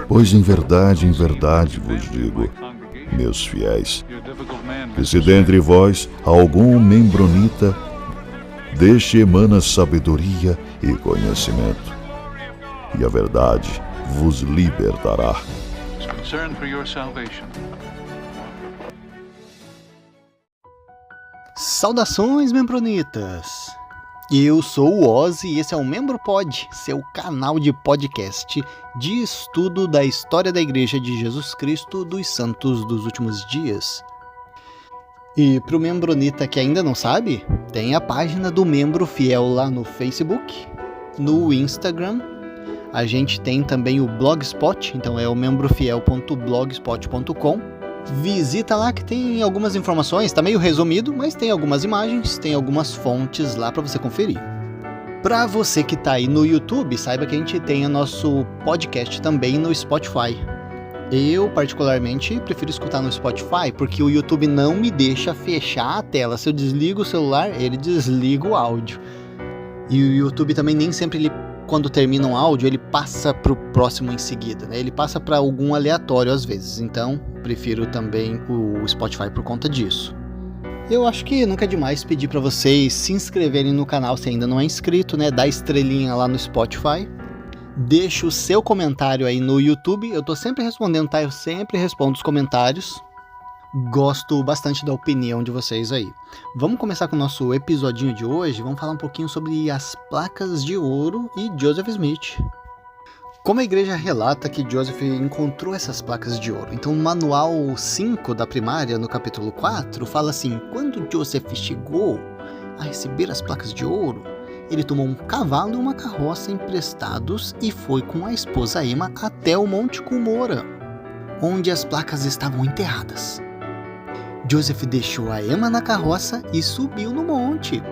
Pois em verdade vos digo, meus fiéis, que se dentre vós algum membronita, deste emana sabedoria e conhecimento, e a verdade vos libertará. Saudações, membronitas! Eu sou o Ozzy e esse é o MembroPod, seu canal de podcast de estudo da história da Igreja de Jesus Cristo dos Santos dos Últimos Dias. E para o membronita que ainda não sabe, tem a página do Membro Fiel lá no Facebook, no Instagram. A gente tem também o Blogspot, então é o membrofiel.blogspot.com. Visita lá que tem algumas informações, tá meio resumido, mas tem algumas imagens, tem algumas fontes lá para você conferir. Para você que tá aí no YouTube, saiba que a gente tem o nosso podcast também no Spotify. Eu, particularmente, prefiro escutar no Spotify, porque o YouTube não me deixa fechar a tela. Se eu desligo o celular, ele desliga o áudio. E o YouTube também nem sempre, quando termina um áudio, ele passa pro próximo em seguida, né? Ele passa para algum aleatório às vezes, então prefiro também o Spotify por conta disso. Eu acho que nunca é demais pedir para vocês se inscreverem no canal se ainda não é inscrito, né? Dá estrelinha lá no Spotify. Deixa o seu comentário aí no YouTube, eu tô sempre respondendo, tá? Eu sempre respondo os comentários. Gosto bastante da opinião de vocês aí. Vamos começar com o nosso episodinho de hoje. Vamos falar um pouquinho sobre as placas de ouro e Joseph Smith. Como a igreja relata que Joseph encontrou essas placas de ouro. Então, no manual 5 da primária, no capítulo 4, fala assim: quando Joseph chegou a receber as placas de ouro, ele tomou um cavalo e uma carroça emprestados e foi com a esposa Emma até o Monte Cumora, onde as placas estavam enterradas. Joseph deixou a Emma na carroça e subiu no monte.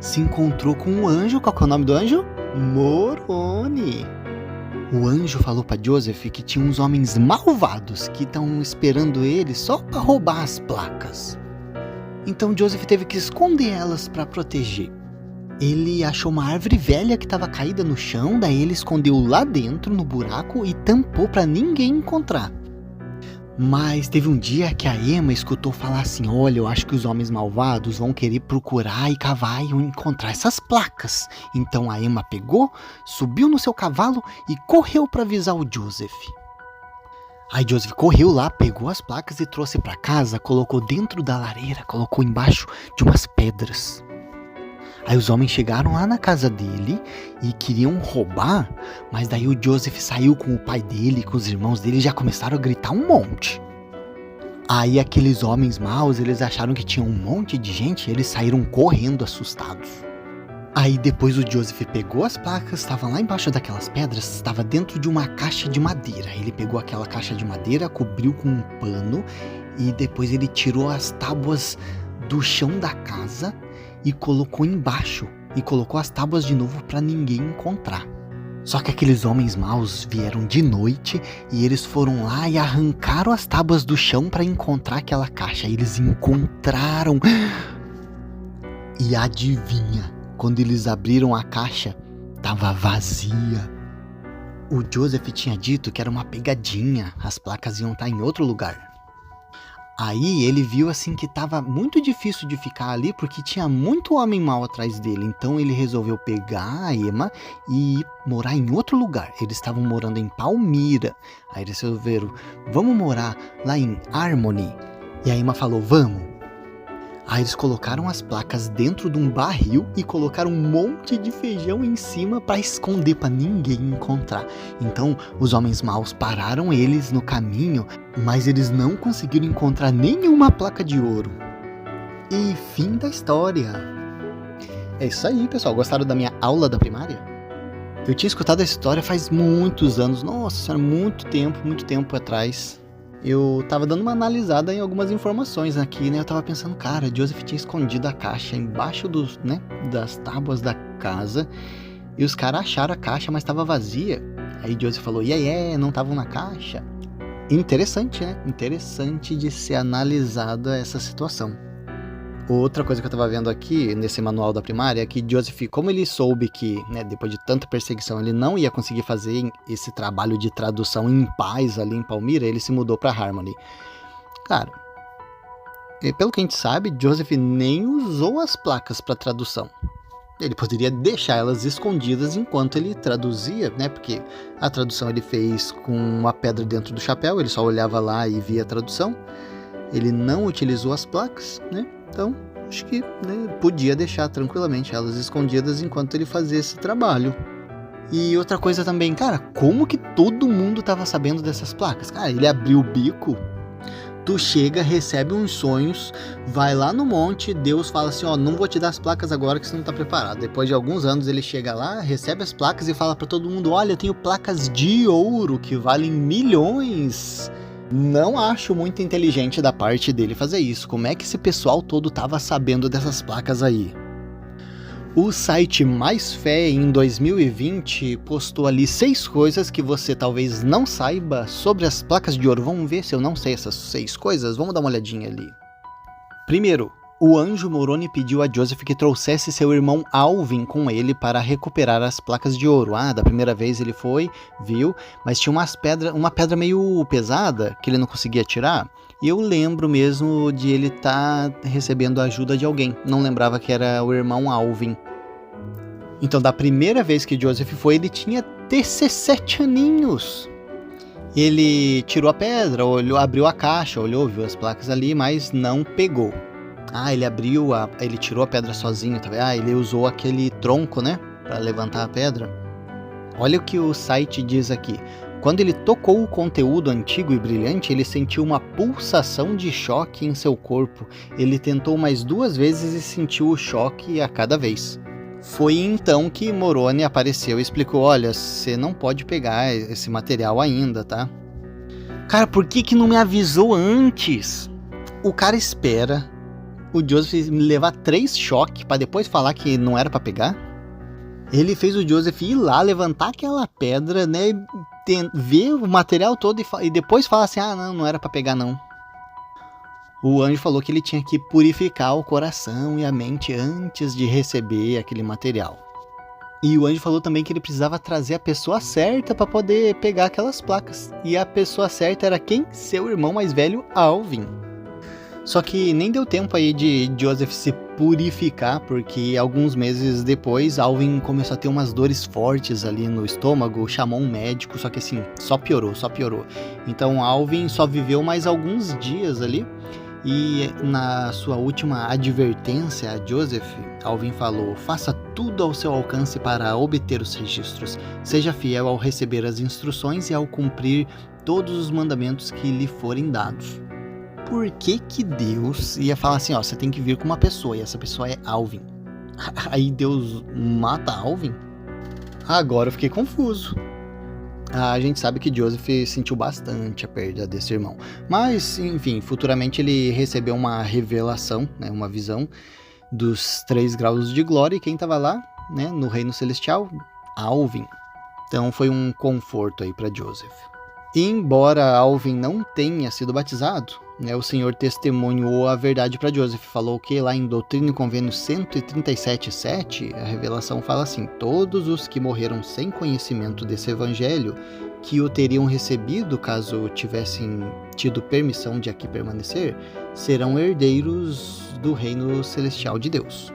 Se encontrou com um anjo. Qual que é o nome do anjo? Moroni. O anjo falou para Joseph que tinha uns homens malvados que estão esperando ele só para roubar as placas. Então Joseph teve que esconder elas para proteger. Ele achou uma árvore velha que estava caída no chão, daí ele escondeu lá dentro no buraco e tampou para ninguém encontrar. Mas teve um dia que a Emma escutou falar assim: olha, eu acho que os homens malvados vão querer procurar e cavar e encontrar essas placas. Então a Emma pegou, subiu no seu cavalo e correu para avisar o Joseph. Aí Joseph correu lá, pegou as placas e trouxe para casa, colocou dentro da lareira, colocou embaixo de umas pedras. Aí os homens chegaram lá na casa dele e queriam roubar, mas daí o Joseph saiu com o pai dele, com os irmãos dele, e já começaram a gritar um monte. Aí aqueles homens maus, eles acharam que tinha um monte de gente e eles saíram correndo assustados. Aí depois o Joseph pegou as placas, estava lá embaixo daquelas pedras, estava dentro de uma caixa de madeira. Ele pegou aquela caixa de madeira, cobriu com um pano e depois ele tirou as tábuas do chão da casa e colocou embaixo, e colocou as tábuas de novo para ninguém encontrar. Só que aqueles homens maus vieram de noite e eles foram lá e arrancaram as tábuas do chão para encontrar aquela caixa. E eles encontraram. E adivinha, quando eles abriram a caixa, estava vazia. O Joseph tinha dito que era uma pegadinha, as placas iam estar em outro lugar. Aí ele viu assim que estava muito difícil de ficar ali porque tinha muito homem mau atrás dele. Então ele resolveu pegar a Emma e ir morar em outro lugar. Eles estavam morando em Palmira. Aí eles resolveram: vamos morar lá em Harmony. E a Emma falou: vamos. Aí eles colocaram as placas dentro de um barril e colocaram um monte de feijão em cima para esconder, para ninguém encontrar. Então os homens maus pararam eles no caminho, mas eles não conseguiram encontrar nenhuma placa de ouro. E fim da história. É isso aí, pessoal. Gostaram da minha aula da primária? Eu tinha escutado essa história faz muitos anos. Nossa senhora, muito tempo atrás. Eu tava dando uma analisada em algumas informações aqui, né? Eu tava pensando, cara, Joseph tinha escondido a caixa embaixo das tábuas da casa. E os caras acharam a caixa, mas tava vazia. Aí Joseph falou, não estavam na caixa. Interessante, né? Interessante de ser analisada essa situação. Outra coisa que eu tava vendo aqui nesse manual da primária é que Joseph, como ele soube que, né, depois de tanta perseguição, ele não ia conseguir fazer esse trabalho de tradução em paz ali em Palmyra, ele se mudou pra Harmony. Cara, pelo que a gente sabe, Joseph nem usou as placas para tradução. Ele poderia deixar elas escondidas enquanto ele traduzia, né? Porque a tradução ele fez com uma pedra dentro do chapéu, ele só olhava lá e via a tradução. Ele não utilizou as placas, né? Então, acho que, né, podia deixar tranquilamente elas escondidas enquanto ele fazia esse trabalho. E outra coisa também, cara, como que todo mundo tava sabendo dessas placas? Cara, ele abriu o bico, tu chega, recebe uns sonhos, vai lá no monte, Deus fala assim, ó, não vou te dar as placas agora que você não tá preparado. Depois de alguns anos ele chega lá, recebe as placas e fala pra todo mundo, olha, eu tenho placas de ouro que valem milhões. Não acho muito inteligente da parte dele fazer isso. Como é que esse pessoal todo tava sabendo dessas placas aí? O site Mais Fé em 2020 postou ali 6 coisas que você talvez não saiba sobre as placas de ouro. Vamos ver se eu não sei essas 6 coisas? Vamos dar uma olhadinha ali. Primeiro, o anjo Moroni pediu a Joseph que trouxesse seu irmão Alvin com ele para recuperar as placas de ouro. Da primeira vez ele foi, viu, mas tinha uma pedra meio pesada que ele não conseguia tirar. E eu lembro mesmo de ele estar recebendo a ajuda de alguém. Não lembrava que era o irmão Alvin. Então, da primeira vez que Joseph foi, ele tinha 17 aninhos. Ele tirou a pedra, abriu a caixa, olhou, viu as placas ali, mas não pegou. Ele tirou a pedra sozinho, tá vendo? Ele usou aquele tronco, né, para levantar a pedra. Olha o que o site diz aqui. Quando ele tocou o conteúdo antigo e brilhante, ele sentiu uma pulsação de choque em seu corpo. Ele tentou mais 2 vezes e sentiu o choque a cada vez. Foi então que Moroni apareceu e explicou, olha, você não pode pegar esse material ainda, tá? Cara, por que não me avisou antes? O cara espera o Joseph me levar 3 choques pra depois falar que não era pra pegar. Ele fez o Joseph ir lá, levantar aquela pedra, né, ver o material todo e depois falar assim, não era pra pegar não. O anjo falou que ele tinha que purificar o coração e a mente antes de receber aquele material. E o anjo falou também que ele precisava trazer a pessoa certa para poder pegar aquelas placas. E a pessoa certa era quem? Seu irmão mais velho, Alvin. Só que nem deu tempo aí de Joseph se purificar, porque alguns meses depois Alvin começou a ter umas dores fortes ali no estômago, chamou um médico, só que assim, só piorou. Então Alvin só viveu mais alguns dias ali, e na sua última advertência a Joseph, Alvin falou, faça tudo ao seu alcance para obter os registros, seja fiel ao receber as instruções e ao cumprir todos os mandamentos que lhe forem dados. Por que Deus ia falar assim, ó, você tem que vir com uma pessoa, e essa pessoa é Alvin? Aí Deus mata Alvin? Agora eu fiquei confuso. A gente sabe que Joseph sentiu bastante a perda desse irmão. Mas, enfim, futuramente ele recebeu uma revelação, né, uma visão dos 3 graus de glória, e quem estava lá, né, no reino celestial? Alvin. Então foi um conforto aí para Joseph. Embora Alvin não tenha sido batizado, né, o Senhor testemunhou a verdade para Joseph. Falou que lá em Doutrina e Convênio 137:7, a revelação fala assim, todos os que morreram sem conhecimento desse evangelho, que o teriam recebido caso tivessem tido permissão de aqui permanecer, serão herdeiros do reino celestial de Deus.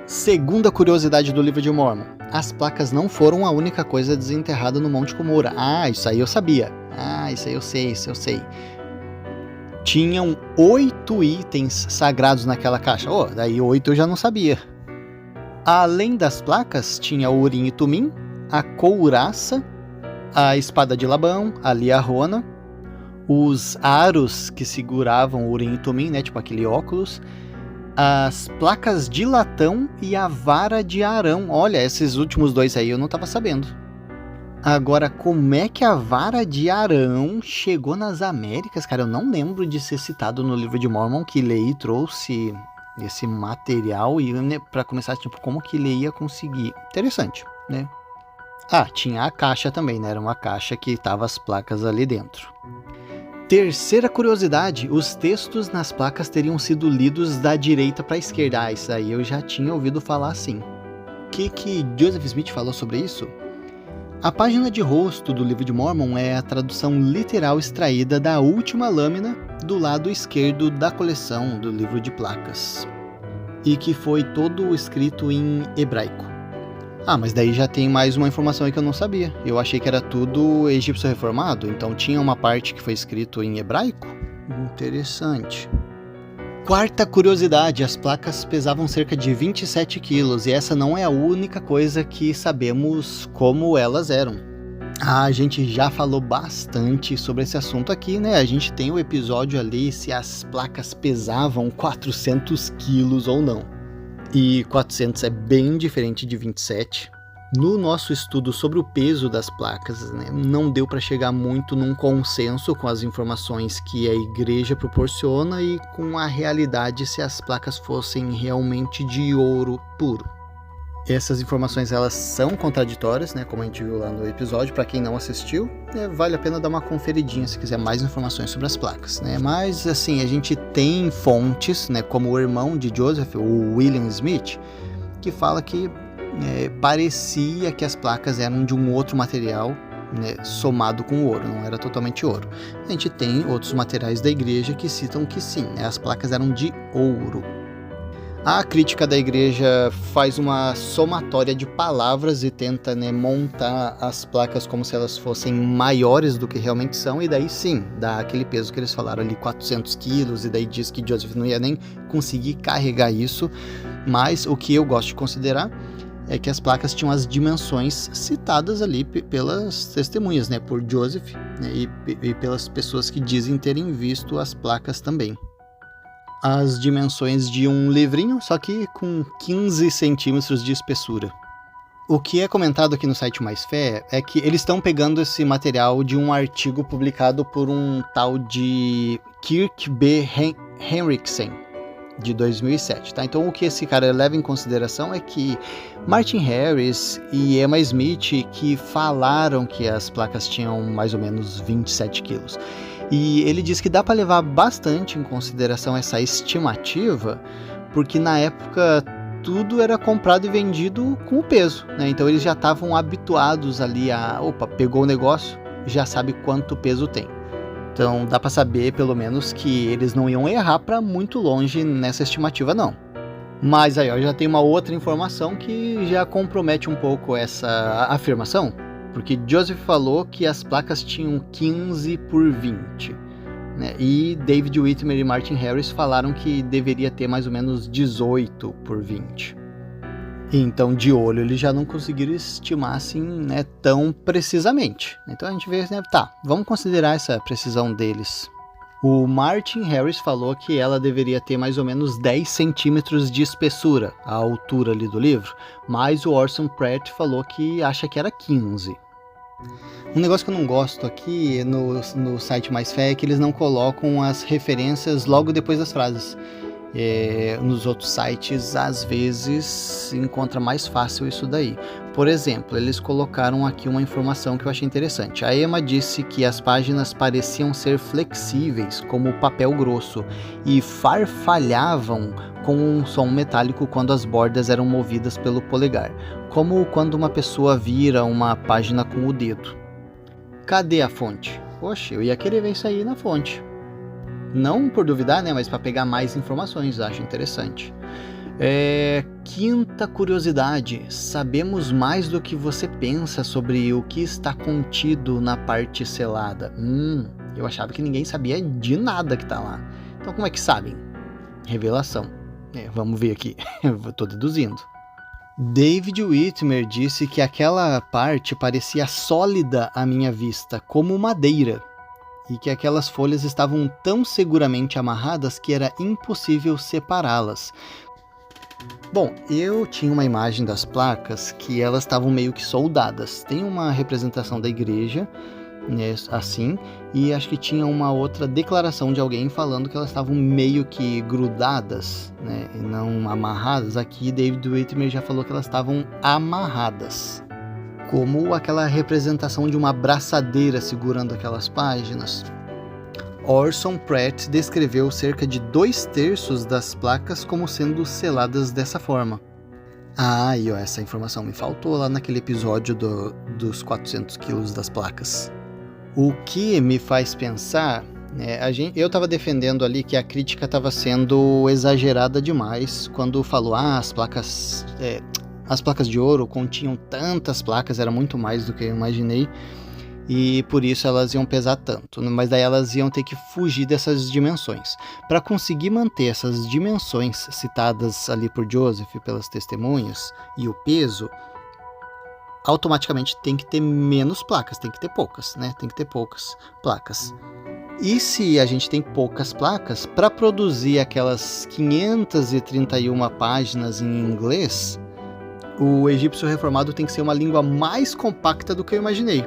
Segunda curiosidade do livro de Mórmon, as placas não foram a única coisa desenterrada no Monte Cumorah. Isso aí eu sabia. Isso aí eu sei. Tinham 8 itens sagrados naquela caixa. Daí 8 eu já não sabia. Além das placas, tinha o Urim e Tumim, a couraça, a espada de Labão, a liarrona, os aros que seguravam o Urim e Tumim, né, tipo aquele óculos, as placas de latão e a vara de Arão. Olha, esses últimos 2 aí eu não estava sabendo. Agora, como é que a vara de Arão chegou nas Américas? Cara, eu não lembro de ser citado no livro de Mórmon que Lehi trouxe esse material e, né, para começar, tipo, como que ele ia conseguir. Interessante, né? Tinha a caixa também, né? Era uma caixa que tava as placas ali dentro. Terceira curiosidade, os textos nas placas teriam sido lidos da direita para a esquerda. Ah, isso aí eu já tinha ouvido falar assim. O que Joseph Smith falou sobre isso? A página de rosto do livro de Mormon é a tradução literal extraída da última lâmina do lado esquerdo da coleção do livro de placas, e que foi todo escrito em hebraico. Ah, mas daí já tem mais uma informação aí que eu não sabia. Eu achei que era tudo egípcio reformado, então tinha uma parte que foi escrito em hebraico? Interessante. Quarta curiosidade, as placas pesavam cerca de 27 quilos, e essa não é a única coisa que sabemos como elas eram. A gente já falou bastante sobre esse assunto aqui, né? A gente tem o episódio ali se as placas pesavam 400 quilos ou não. E 400 é bem diferente de 27. No nosso estudo sobre o peso das placas, né, não deu para chegar muito num consenso com as informações que a igreja proporciona e com a realidade se as placas fossem realmente de ouro puro. Essas informações elas são contraditórias, né, como a gente viu lá no episódio. Para quem não assistiu, vale a pena dar uma conferidinha se quiser mais informações sobre as placas, né? Mas assim, a gente tem fontes, né, como o irmão de Joseph, o William Smith, que fala que parecia que as placas eram de um outro material, né, somado com ouro, não era totalmente ouro. A gente tem outros materiais da igreja que citam que sim, né, as placas eram de ouro. A crítica da igreja faz uma somatória de palavras e tenta, né, montar as placas como se elas fossem maiores do que realmente são, e daí sim, dá aquele peso que eles falaram ali, 400 quilos, e daí diz que Joseph não ia nem conseguir carregar isso. Mas o que eu gosto de considerar é que as placas tinham as dimensões citadas ali pelas testemunhas, né, por Joseph, né, e pelas pessoas que dizem terem visto as placas também. As dimensões de um livrinho, só que com 15 centímetros de espessura. O que é comentado aqui no site Mais Fé é que eles estão pegando esse material de um artigo publicado por um tal de Kirk B. Henriksen, de 2007, tá? Então o que esse cara leva em consideração é que Martin Harris e Emma Smith que falaram que as placas tinham mais ou menos 27 quilos. E ele diz que dá para levar bastante em consideração essa estimativa, porque na época tudo era comprado e vendido com o peso, né? Então eles já estavam habituados ali a, pegou o negócio, já sabe quanto peso tem. Então dá para saber pelo menos que eles não iam errar para muito longe nessa estimativa não. Mas aí já tem uma outra informação que já compromete um pouco essa afirmação. Porque Joseph falou que as placas tinham 15 por 20, né? E David Whitmer e Martin Harris falaram que deveria ter mais ou menos 18 por 20. Então, de olho, eles já não conseguiram estimar assim, né, tão precisamente. Então a gente vê, né, vamos considerar essa precisão deles. O Martin Harris falou que ela deveria ter mais ou menos 10 centímetros de espessura, a altura ali do livro, mas o Orson Pratt falou que acha que era 15. Um negócio que eu não gosto aqui no site Mais Fé é que eles não colocam as referências logo depois das frases. Nos outros sites, às vezes, se encontra mais fácil isso daí. Por exemplo, eles colocaram aqui uma informação que eu achei interessante. A Emma disse que as páginas pareciam ser flexíveis, como papel grosso, e farfalhavam com um som metálico quando as bordas eram movidas pelo polegar, como quando uma pessoa vira uma página com o dedo. Cadê a fonte? Poxa, eu ia querer ver isso aí na fonte. Não por duvidar, né, mas para pegar mais informações, acho interessante. Quinta curiosidade, sabemos mais do que você pensa sobre o que está contido na parte selada. Eu achava que ninguém sabia de nada que está lá. Então como é que sabem? Revelação. Vamos ver aqui, eu estou deduzindo. David Whitmer disse que aquela parte parecia sólida à minha vista, como madeira, e que aquelas folhas estavam tão seguramente amarradas que era impossível separá-las. Bom, eu tinha uma imagem das placas que elas estavam meio que soldadas. Tem uma representação da igreja, né, assim, e acho que tinha uma outra declaração de alguém falando que elas estavam meio que grudadas, né, e não amarradas. Aqui David Whitmer já falou que elas estavam amarradas, como aquela representação de uma braçadeira segurando aquelas páginas. Orson Pratt descreveu cerca de 2/3 das placas como sendo seladas dessa forma. Ah, e essa informação me faltou lá naquele episódio dos 400 quilos das placas. O que me faz pensar, eu estava defendendo ali que a crítica estava sendo exagerada demais quando falou, as placas de ouro continham tantas placas, era muito mais do que eu imaginei, e por isso elas iam pesar tanto, mas daí elas iam ter que fugir dessas dimensões. Para conseguir manter essas dimensões citadas ali por Joseph, pelas testemunhas, e o peso, automaticamente tem que ter menos placas, tem que ter poucas, né? Tem que ter poucas placas. E se a gente tem poucas placas, para produzir aquelas 531 páginas em inglês, o egípcio reformado tem que ser uma língua mais compacta do que eu imaginei.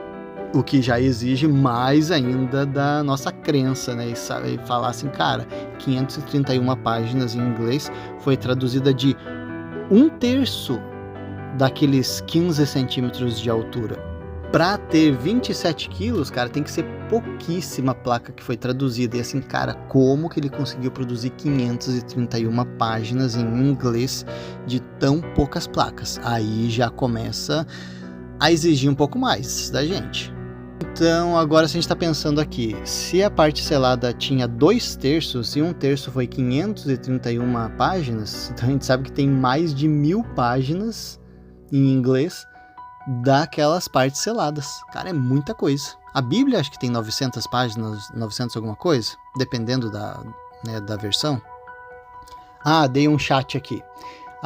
O que já exige mais ainda da nossa crença, né? E falar assim, cara, 531 páginas em inglês foi traduzida de 1/3 daqueles 15 centímetros de altura. Para ter 27 quilos, cara, tem que ser pouquíssima placa que foi traduzida. E assim, cara, como que ele conseguiu produzir 531 páginas em inglês de tão poucas placas? Aí já começa a exigir um pouco mais da gente. Então, agora se a gente está pensando aqui, se a parte selada tinha 2/3 e 1/3 foi 531 páginas, então a gente sabe que tem mais de 1000 páginas em inglês daquelas partes seladas. Cara, é muita coisa. A Bíblia acho que tem 900 páginas, 900 alguma coisa, dependendo da versão. Dei um chat aqui.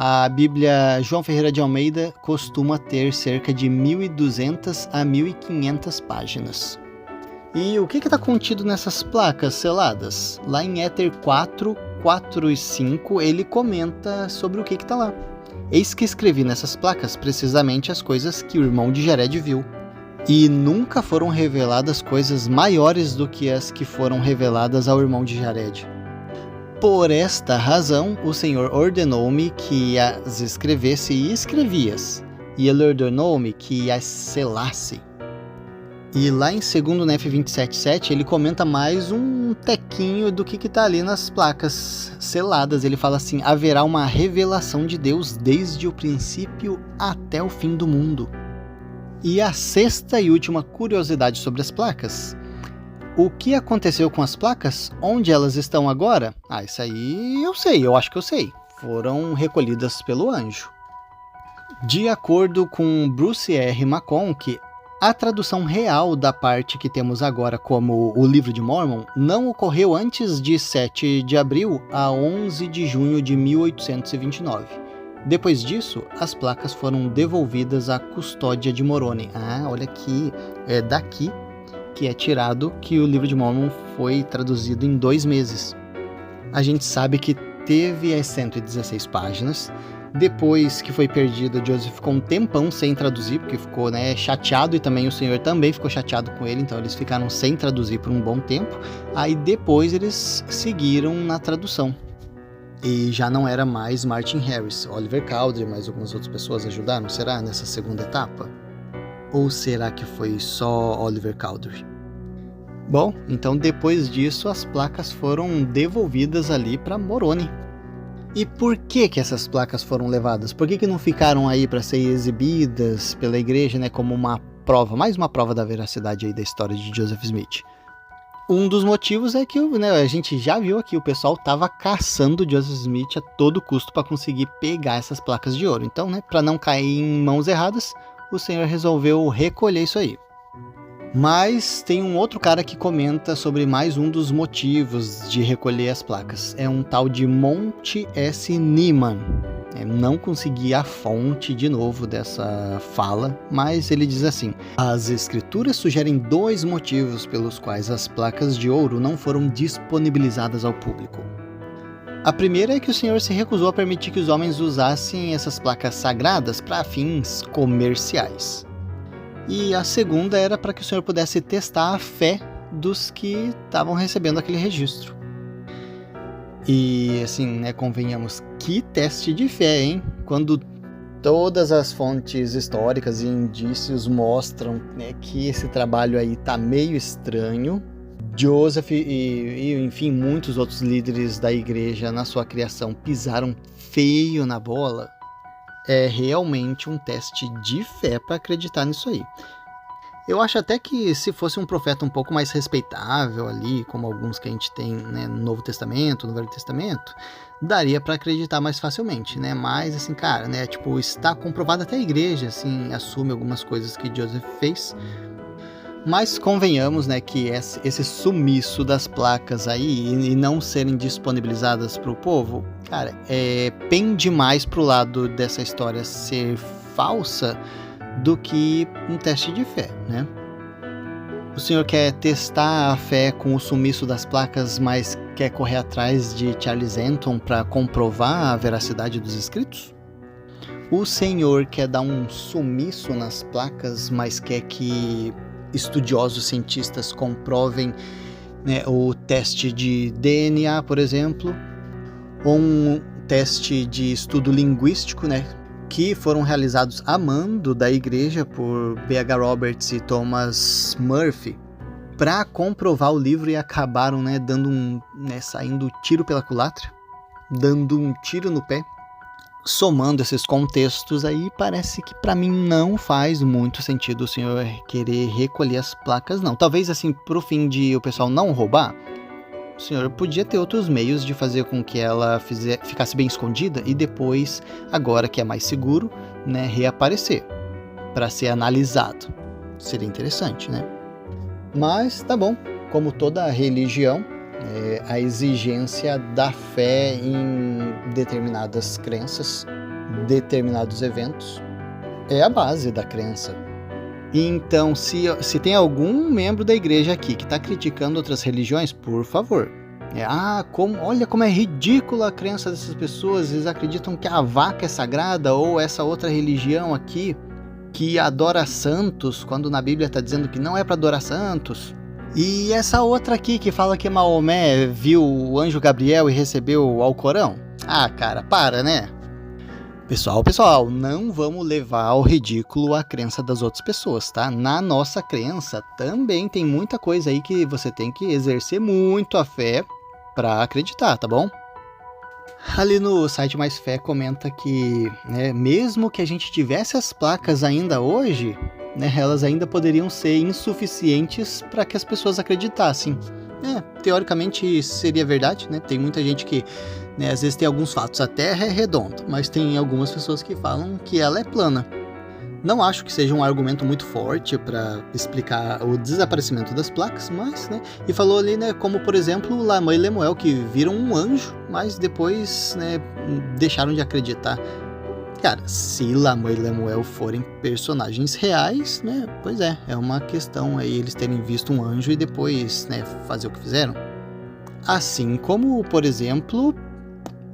A Bíblia João Ferreira de Almeida costuma ter cerca de 1.200 a 1.500 páginas. E o que está contido nessas placas seladas? Lá em Éter 4 e 5, ele comenta sobre o que está lá. Eis que escrevi nessas placas precisamente as coisas que o irmão de Jared viu. E nunca foram reveladas coisas maiores do que as que foram reveladas ao irmão de Jared. Por esta razão, o Senhor ordenou-me que as escrevesse e escrevi-as, e ele ordenou-me que as selasse. E lá em 2 Nef 27:7, ele comenta mais um tequinho do que está ali nas placas seladas. Ele fala assim, haverá uma revelação de Deus desde o princípio até o fim do mundo. E a sexta e última curiosidade sobre as placas. O que aconteceu com as placas? Onde elas estão agora? Isso aí eu acho que eu sei. Foram recolhidas pelo anjo. De acordo com Bruce R. McConkie, a tradução real da parte que temos agora como o Livro de Mormon não ocorreu antes de 7 de abril a 11 de junho de 1829. Depois disso, as placas foram devolvidas à custódia de Moroni. Olha aqui, é daqui que é tirado que o Livro de Mormon foi traduzido em 2 meses. A gente sabe que teve as 116 páginas. Depois que foi perdido, Joseph ficou um tempão sem traduzir, porque ficou chateado, e também o Senhor também ficou chateado com ele, então eles ficaram sem traduzir por um bom tempo. Aí depois eles seguiram na tradução. E já não era mais Martin Harris, Oliver Cowdery, mais algumas outras pessoas ajudaram, será, nessa segunda etapa? Ou será que foi só Oliver Cowdery? Bom, então depois disso as placas foram devolvidas ali para Moroni. E por que essas placas foram levadas? Por que não ficaram aí para ser exibidas pela igreja, como uma prova, mais uma prova da veracidade aí da história de Joseph Smith? Um dos motivos é que a gente já viu aqui, o pessoal estava caçando Joseph Smith a todo custo para conseguir pegar essas placas de ouro. Então, para não cair em mãos erradas, o Senhor resolveu recolher isso aí. Mas tem um outro cara que comenta sobre mais um dos motivos de recolher as placas. É um tal de Monte S. Nieman. Não consegui a fonte de novo dessa fala, mas ele diz assim: as escrituras sugerem 2 motivos pelos quais as placas de ouro não foram disponibilizadas ao público. A primeira é que o Senhor se recusou a permitir que os homens usassem essas placas sagradas para fins comerciais. E a segunda era para que o Senhor pudesse testar a fé dos que estavam recebendo aquele registro. E assim, convenhamos, que teste de fé, hein? Quando todas as fontes históricas e indícios mostram que esse trabalho aí tá meio estranho, Joseph enfim, muitos outros líderes da igreja na sua criação pisaram feio na bola, é realmente um teste de fé para acreditar nisso aí. Eu acho até que se fosse um profeta um pouco mais respeitável ali, como alguns que a gente tem, né, no Novo Testamento, no Velho Testamento, daria para acreditar mais facilmente, né? Mas assim, cara, né, tipo, está comprovado, até a igreja assim assume algumas coisas que Joseph fez. Mas convenhamos, né, que esse sumiço das placas aí e não serem disponibilizadas para o povo, cara, pende mais pro lado dessa história ser falsa do que um teste de fé, né? O senhor quer testar a fé com o sumiço das placas, mas quer correr atrás de Charles Anton para comprovar a veracidade dos escritos? O senhor quer dar um sumiço nas placas, mas quer que estudiosos cientistas comprovem, né, o teste de DNA, por exemplo, ou um teste de estudo linguístico, né, que foram realizados a mando da igreja por B.H. Roberts e Thomas Murphy para comprovar o livro e acabaram, né, saindo tiro pela culatra, dando um tiro no pé. Somando esses contextos aí, parece que para mim não faz muito sentido o senhor querer recolher as placas, não. Talvez assim, pro fim de o pessoal não roubar, o senhor podia ter outros meios de fazer com que ela ficasse bem escondida e depois, agora que é mais seguro, né, reaparecer para ser analisado. Seria interessante, né? Mas tá bom, como toda religião, a exigência da fé em determinadas crenças, determinados eventos, é a base da crença. Então, se tem algum membro da igreja aqui que está criticando outras religiões, por favor. Olha como é ridícula a crença dessas pessoas, eles acreditam que a vaca é sagrada, ou essa outra religião aqui que adora santos, quando na Bíblia está dizendo que não é para adorar santos. E essa outra aqui que fala que Maomé viu o anjo Gabriel e recebeu o Alcorão? Ah, cara, para, né? Pessoal, não vamos levar ao ridículo a crença das outras pessoas, tá? Na nossa crença também tem muita coisa aí que você tem que exercer muito a fé pra acreditar, tá bom? Ali no site Mais Fé comenta que, né, mesmo que a gente tivesse as placas ainda hoje, né, elas ainda poderiam ser insuficientes para que as pessoas acreditassem. Teoricamente seria verdade, né? Tem muita gente que, né, às vezes tem alguns fatos, a Terra é redonda, mas tem algumas pessoas que falam que ela é plana. Não acho que seja um argumento muito forte para explicar o desaparecimento das placas, mas, né, e falou ali, né, como por exemplo Lamã e Lemuel, que viram um anjo, mas depois, né, deixaram de acreditar. Cara, se Lamã e Lemuel forem personagens reais, né, pois é uma questão aí eles terem visto um anjo e depois, né, fazer o que fizeram. Assim como, por exemplo,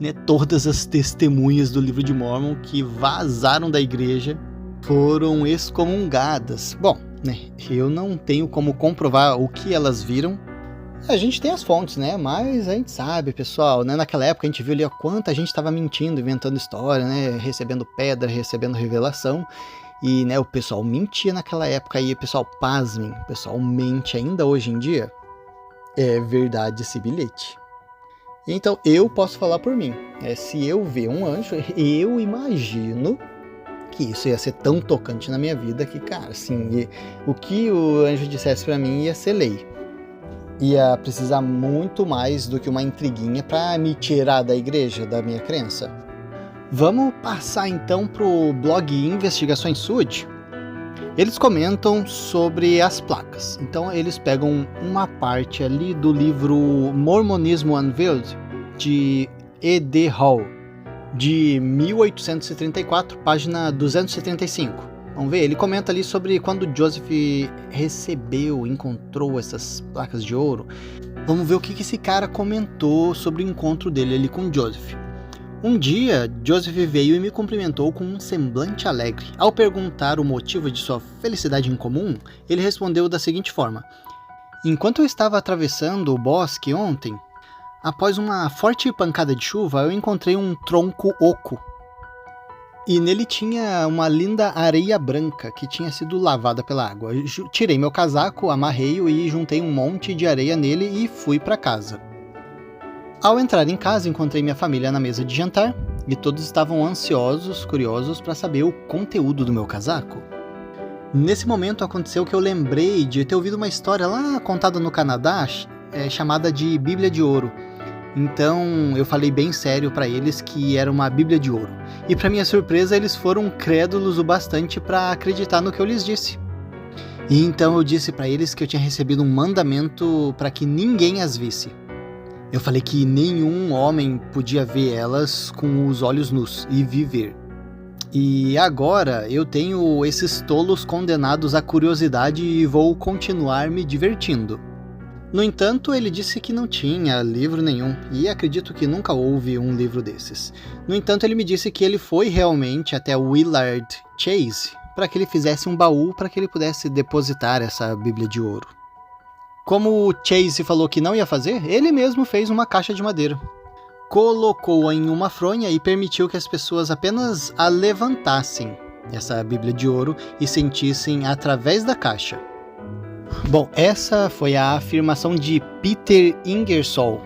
né, todas as testemunhas do livro de Mórmon que vazaram da igreja foram excomungadas. Bom, né, eu não tenho como comprovar o que elas viram. A gente tem as fontes, né? Mas a gente sabe, pessoal, né? Naquela época a gente viu ali quanta gente estava mentindo, inventando história, né? Recebendo pedra, recebendo revelação. E, né, o pessoal mentia naquela época e o pessoal, pasmem, o pessoal mente ainda hoje em dia. É verdade esse bilhete. Então eu posso falar por mim. Se eu ver um anjo, eu imagino que isso ia ser tão tocante na minha vida que, cara, assim, o que o anjo dissesse pra mim ia ser lei. Ia precisar muito mais do que uma intriguinha pra me tirar da igreja, da minha crença. Vamos passar então pro blog Investigações Sud. Eles comentam sobre as placas. Então eles pegam uma parte ali do livro Mormonismo Unveiled, de E.D. Hall, de 1834, página 275. Vamos ver, ele comenta ali sobre quando Joseph encontrou essas placas de ouro. Vamos ver o que esse cara comentou sobre o encontro dele ali com Joseph. Um dia, Joseph veio e me cumprimentou com um semblante alegre. Ao perguntar o motivo de sua felicidade incomum, ele respondeu da seguinte forma: enquanto eu estava atravessando o bosque ontem, após uma forte pancada de chuva, eu encontrei um tronco oco. E nele tinha uma linda areia branca que tinha sido lavada pela água. Tirei meu casaco, amarrei-o e juntei um monte de areia nele e fui para casa. Ao entrar em casa, encontrei minha família na mesa de jantar e todos estavam ansiosos, curiosos para saber o conteúdo do meu casaco. Nesse momento aconteceu que eu lembrei de ter ouvido uma história lá contada no Canadá, chamada de Bíblia de Ouro. Então eu falei bem sério para eles que era uma Bíblia de Ouro. E para minha surpresa, eles foram crédulos o bastante para acreditar no que eu lhes disse. E então eu disse para eles que eu tinha recebido um mandamento para que ninguém as visse. Eu falei que nenhum homem podia ver elas com os olhos nus e viver. E agora eu tenho esses tolos condenados à curiosidade e vou continuar me divertindo. No entanto, ele disse que não tinha livro nenhum, e acredito que nunca houve um livro desses. No entanto, ele me disse que ele foi realmente até Willard Chase para que ele fizesse um baú para que ele pudesse depositar essa Bíblia de Ouro. Como o Chase falou que não ia fazer, ele mesmo fez uma caixa de madeira. Colocou-a em uma fronha e permitiu que as pessoas apenas a levantassem, essa Bíblia de Ouro, e sentissem através da caixa. Bom, essa foi a afirmação de Peter Ingersoll.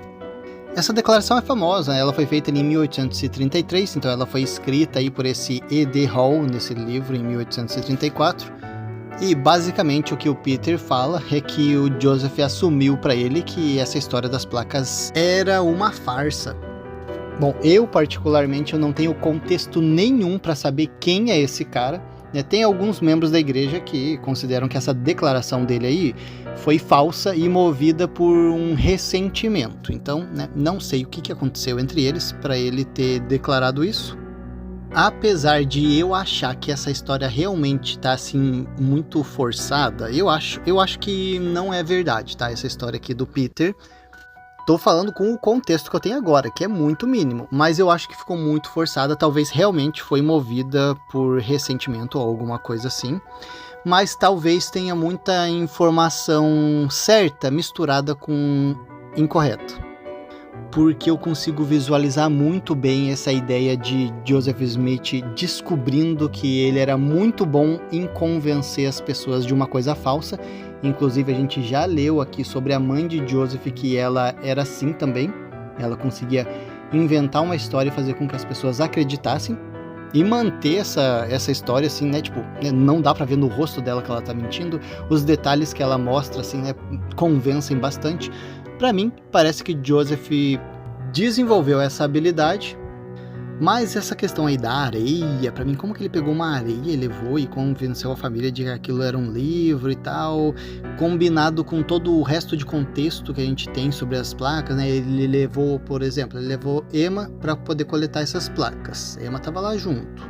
Essa declaração é famosa, ela foi feita em 1833, então ela foi escrita aí por esse E.D. Hall nesse livro em 1834. E basicamente o que o Peter fala é que o Joseph assumiu para ele que essa história das placas era uma farsa. Bom, eu particularmente eu não tenho contexto nenhum para saber quem é esse cara. Tem alguns membros da igreja que consideram que essa declaração dele aí foi falsa e movida por um ressentimento. Então, não sei o que aconteceu entre eles para ele ter declarado isso. Apesar de eu achar que essa história realmente tá assim muito forçada, eu acho que não é verdade, tá? Essa história aqui do Peter. Tô falando com o contexto que eu tenho agora, que é muito mínimo, mas eu acho que ficou muito forçada, talvez realmente foi movida por ressentimento ou alguma coisa assim, mas talvez tenha muita informação certa misturada com incorreta, porque eu consigo visualizar muito bem essa ideia de Joseph Smith descobrindo que ele era muito bom em convencer as pessoas de uma coisa falsa. Inclusive a gente já leu aqui sobre a mãe de Joseph, que ela era assim também. Ela conseguia inventar uma história e fazer com que as pessoas acreditassem e manter essa história assim, né? Tipo, não dá pra ver no rosto dela que ela tá mentindo. Os detalhes que ela mostra assim, né, convencem bastante. Pra mim, parece que Joseph desenvolveu essa habilidade. Mas essa questão aí da areia, pra mim, como que ele pegou uma areia e levou e convenceu a família de que aquilo era um livro e tal, combinado com todo o resto de contexto que a gente tem sobre as placas, né? Ele levou, por exemplo, Emma para poder coletar essas placas. Emma tava lá junto.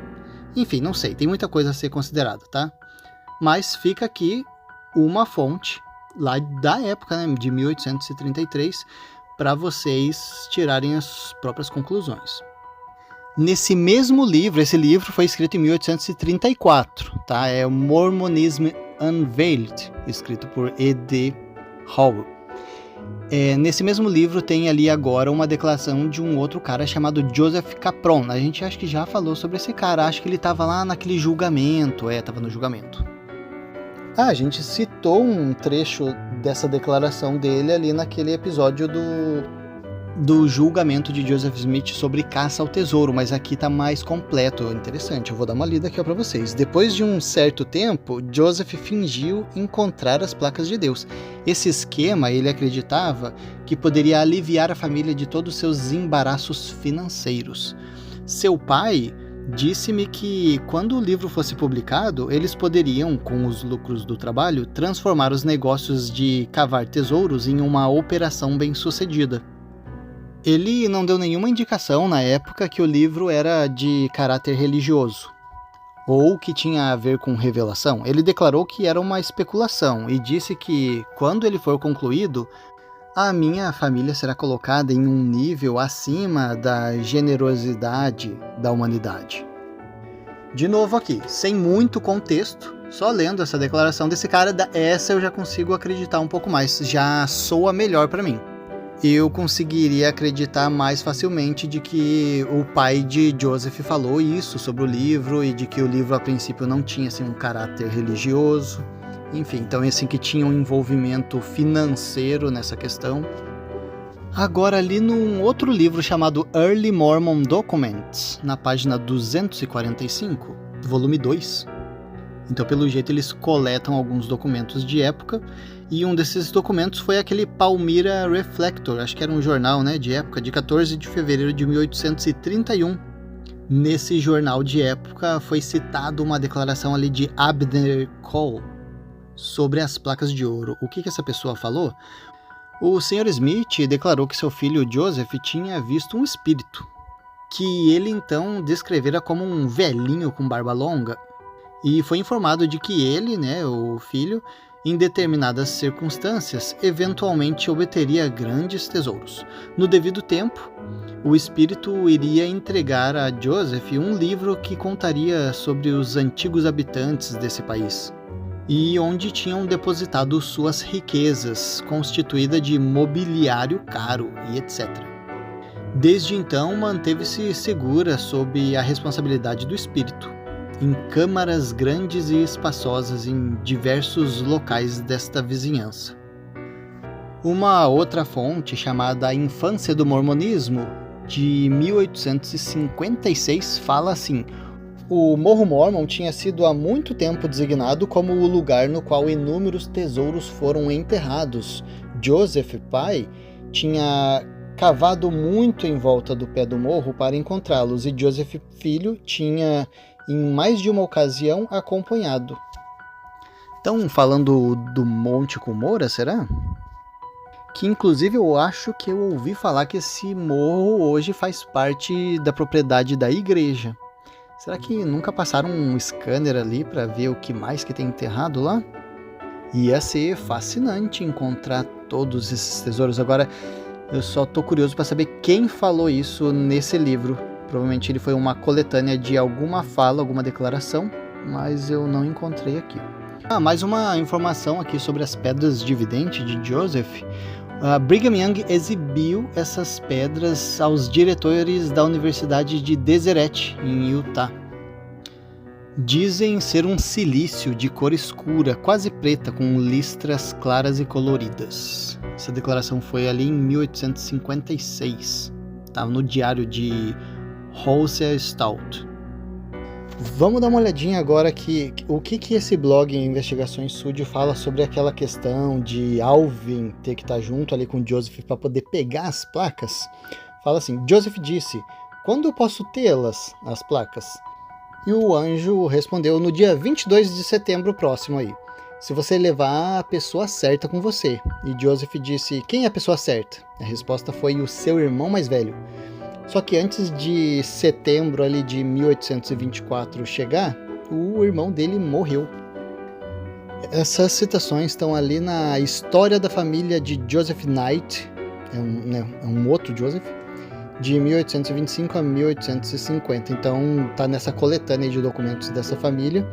Enfim, não sei, tem muita coisa a ser considerada, tá? Mas fica aqui uma fonte lá da época, né, de 1833, para vocês tirarem as próprias conclusões. Nesse mesmo livro, esse livro foi escrito em 1834, tá? É o Mormonism Unveiled, escrito por E.D. Hall. Nesse mesmo livro tem ali agora uma declaração de um outro cara chamado Joseph Capron. A gente acho que já falou sobre esse cara, acho que ele estava lá naquele julgamento, estava no julgamento. A gente citou um trecho dessa declaração dele ali naquele episódio do julgamento de Joseph Smith sobre caça ao tesouro, mas aqui tá mais completo, interessante, eu vou dar uma lida aqui para vocês. Depois de um certo tempo, Joseph fingiu encontrar as placas de Deus. Esse esquema, ele acreditava que poderia aliviar a família de todos os seus embaraços financeiros. Seu pai disse-me que quando o livro fosse publicado, eles poderiam, com os lucros do trabalho, transformar os negócios de cavar tesouros em uma operação bem-sucedida. Ele não deu nenhuma indicação na época que o livro era de caráter religioso ou que tinha a ver com revelação. Ele declarou que era uma especulação e disse que, quando ele for concluído, a minha família será colocada em um nível acima da generosidade da humanidade. De novo aqui, sem muito contexto, só lendo essa declaração desse cara, essa eu já consigo acreditar um pouco mais, já soa melhor para mim. eu conseguiria acreditar mais facilmente de que o pai de Joseph falou isso sobre o livro e de que o livro a princípio não tinha assim, um caráter religioso. Enfim, então assim que tinha um envolvimento financeiro nessa questão. Agora ali num outro livro chamado Early Mormon Documents, na página 245, volume 2. Então pelo jeito eles coletam alguns documentos de época, e um desses documentos foi aquele Palmyra Reflector, acho que era um jornal, né, de época, de 14 de fevereiro de 1831. Nesse jornal de época foi citado uma declaração ali de Abner Cole sobre as placas de ouro. O que essa pessoa falou? O Sr. Smith declarou que seu filho Joseph tinha visto um espírito, que ele então descrevera como um velhinho com barba longa, e foi informado de que ele, né, o filho, em determinadas circunstâncias, eventualmente obteria grandes tesouros. No devido tempo, o espírito iria entregar a Joseph um livro que contaria sobre os antigos habitantes desse país, e onde tinham depositado suas riquezas, constituída de mobiliário caro e etc. Desde então, manteve-se segura sob a responsabilidade do espírito, em câmaras grandes e espaçosas em diversos locais desta vizinhança. Uma outra fonte, chamada A Infância do Mormonismo, de 1856, fala assim: o Morro Mormon tinha sido há muito tempo designado como o lugar no qual inúmeros tesouros foram enterrados. Joseph, pai, tinha cavado muito em volta do pé do morro para encontrá-los, e Joseph, filho, tinha em mais de uma ocasião acompanhado. Então, falando do Monte Cumorah, será? Que inclusive eu acho que eu ouvi falar que esse morro hoje faz parte da propriedade da igreja. Será que nunca passaram um scanner ali para ver o que mais que tem enterrado lá? Ia ser fascinante encontrar todos esses tesouros. Agora, eu só tô curioso para saber quem falou isso nesse livro. Provavelmente ele foi uma coletânea de alguma fala, alguma declaração, mas eu não encontrei aqui. Mais uma informação aqui sobre as pedras de vidente de Joseph. Brigham Young exibiu essas pedras aos diretores da Universidade de Deseret, em Utah. Dizem ser um silício de cor escura, quase preta, com listras claras e coloridas. Essa declaração foi ali em 1856. Estava no diário de Hosea Stout. Vamos dar uma olhadinha agora o que esse blog Investigações Studio fala sobre aquela questão de Alvin ter que estar junto ali com Joseph para poder pegar as placas. Fala assim: Joseph disse, quando eu posso tê-las, as placas? E o anjo respondeu: no dia 22 de setembro próximo aí, se você levar a pessoa certa com você. E Joseph disse: quem é a pessoa certa? A resposta foi: o seu irmão mais velho. Só que antes de setembro ali de 1824 chegar, o irmão dele morreu. Essas citações estão ali na História da Família de Joseph Knight, é um outro Joseph, de 1825 a 1850. Então tá nessa coletânea de documentos dessa família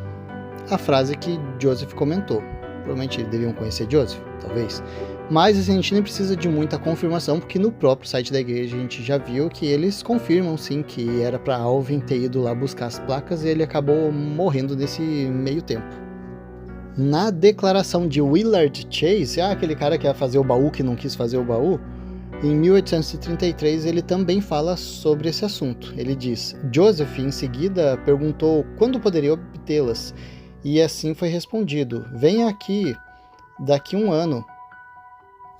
a frase que Joseph comentou. Provavelmente eles deviam conhecer Joseph, talvez. Mas assim, a gente nem precisa de muita confirmação, porque no próprio site da igreja a gente já viu que eles confirmam sim que era para Alvin ter ido lá buscar as placas e ele acabou morrendo nesse meio tempo. Na declaração de Willard Chase, aquele cara que ia fazer o baú que não quis fazer o baú, em 1833 ele também fala sobre esse assunto. Ele diz: Joseph em seguida perguntou quando poderia obtê-las, e assim foi respondido: venha aqui daqui um ano,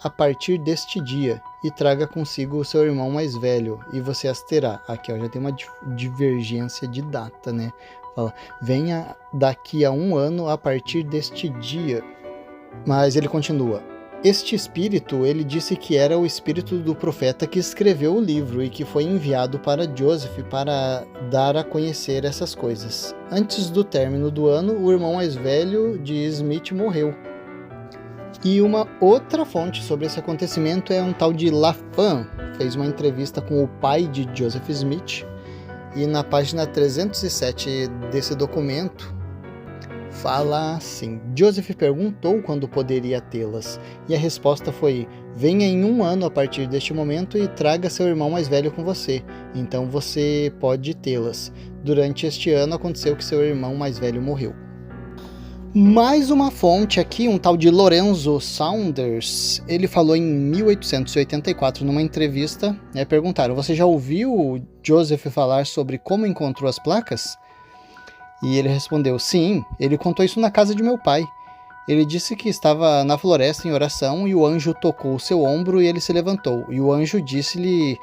a partir deste dia, e traga consigo o seu irmão mais velho, e você as terá. Aqui ó, já tem uma divergência de data, né? Fala, venha daqui a um ano a partir deste dia. Mas ele continua: este espírito, ele disse que era o espírito do profeta que escreveu o livro e que foi enviado para Joseph para dar a conhecer essas coisas. Antes do término do ano, o irmão mais velho de Smith morreu. E uma outra fonte sobre esse acontecimento é um tal de Lafan, fez uma entrevista com o pai de Joseph Smith, e na página 307 desse documento fala assim: Joseph perguntou quando poderia tê-las, e a resposta foi: venha em 1 ano a partir deste momento e traga seu irmão mais velho com você, então você pode tê-las. Durante este ano aconteceu que seu irmão mais velho morreu. Mais uma fonte aqui, um tal de Lorenzo Saunders, ele falou em 1884 numa entrevista, perguntaram: você já ouviu Joseph falar sobre como encontrou as placas? E ele respondeu: sim, ele contou isso na casa de meu pai. Ele disse que estava na floresta em oração e o anjo tocou o seu ombro e ele se levantou. E o anjo disse-lhe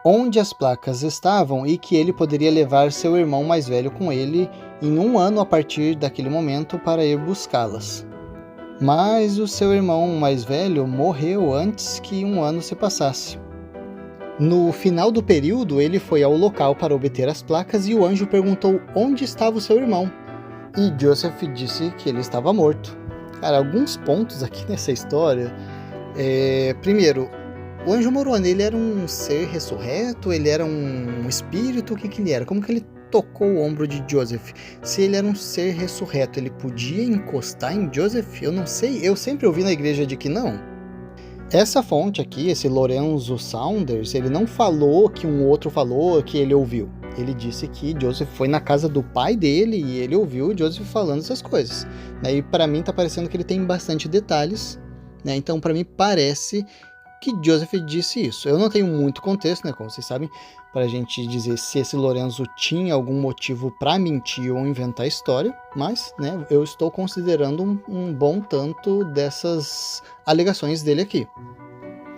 onde as placas estavam e que ele poderia levar seu irmão mais velho com ele em 1 ano a partir daquele momento para ir buscá-las. Mas o seu irmão mais velho morreu antes que 1 ano se passasse. No final do período, ele foi ao local para obter as placas e o anjo perguntou onde estava o seu irmão. E Joseph disse que ele estava morto. Cara, alguns pontos aqui nessa história. Primeiro, o anjo Moroni, ele era um ser ressurreto? Ele era um espírito? O que ele era? Como que ele tocou o ombro de Joseph? Se ele era um ser ressurreto, ele podia encostar em Joseph? Eu não sei, eu sempre ouvi na igreja de que não. Essa fonte aqui, esse Lorenzo Saunders, ele não falou que um outro falou que ele ouviu. Ele disse que Joseph foi na casa do pai dele e ele ouviu Joseph falando essas coisas. E para mim tá parecendo que ele tem bastante detalhes, né? Então para mim parece que Joseph disse isso. Eu não tenho muito contexto, né, como vocês sabem, para a gente dizer se esse Lorenzo tinha algum motivo para mentir ou inventar a história, mas, né, eu estou considerando um bom tanto dessas alegações dele aqui.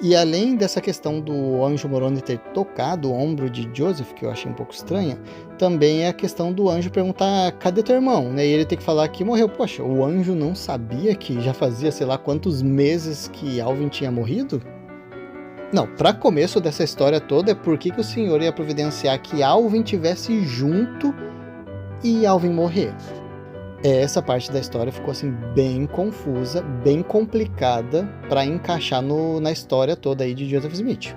E além dessa questão do anjo Moroni ter tocado o ombro de Joseph, que eu achei um pouco estranha, também é a questão do anjo perguntar: cadê teu irmão? E ele tem que falar que morreu. Poxa, o anjo não sabia que já fazia sei lá quantos meses que Alvin tinha morrido? Não, para começo dessa história toda, é por que o senhor ia providenciar que Alvin tivesse junto e Alvin morrer? Essa parte da história ficou assim bem confusa, bem complicada para encaixar na história toda aí de Joseph Smith.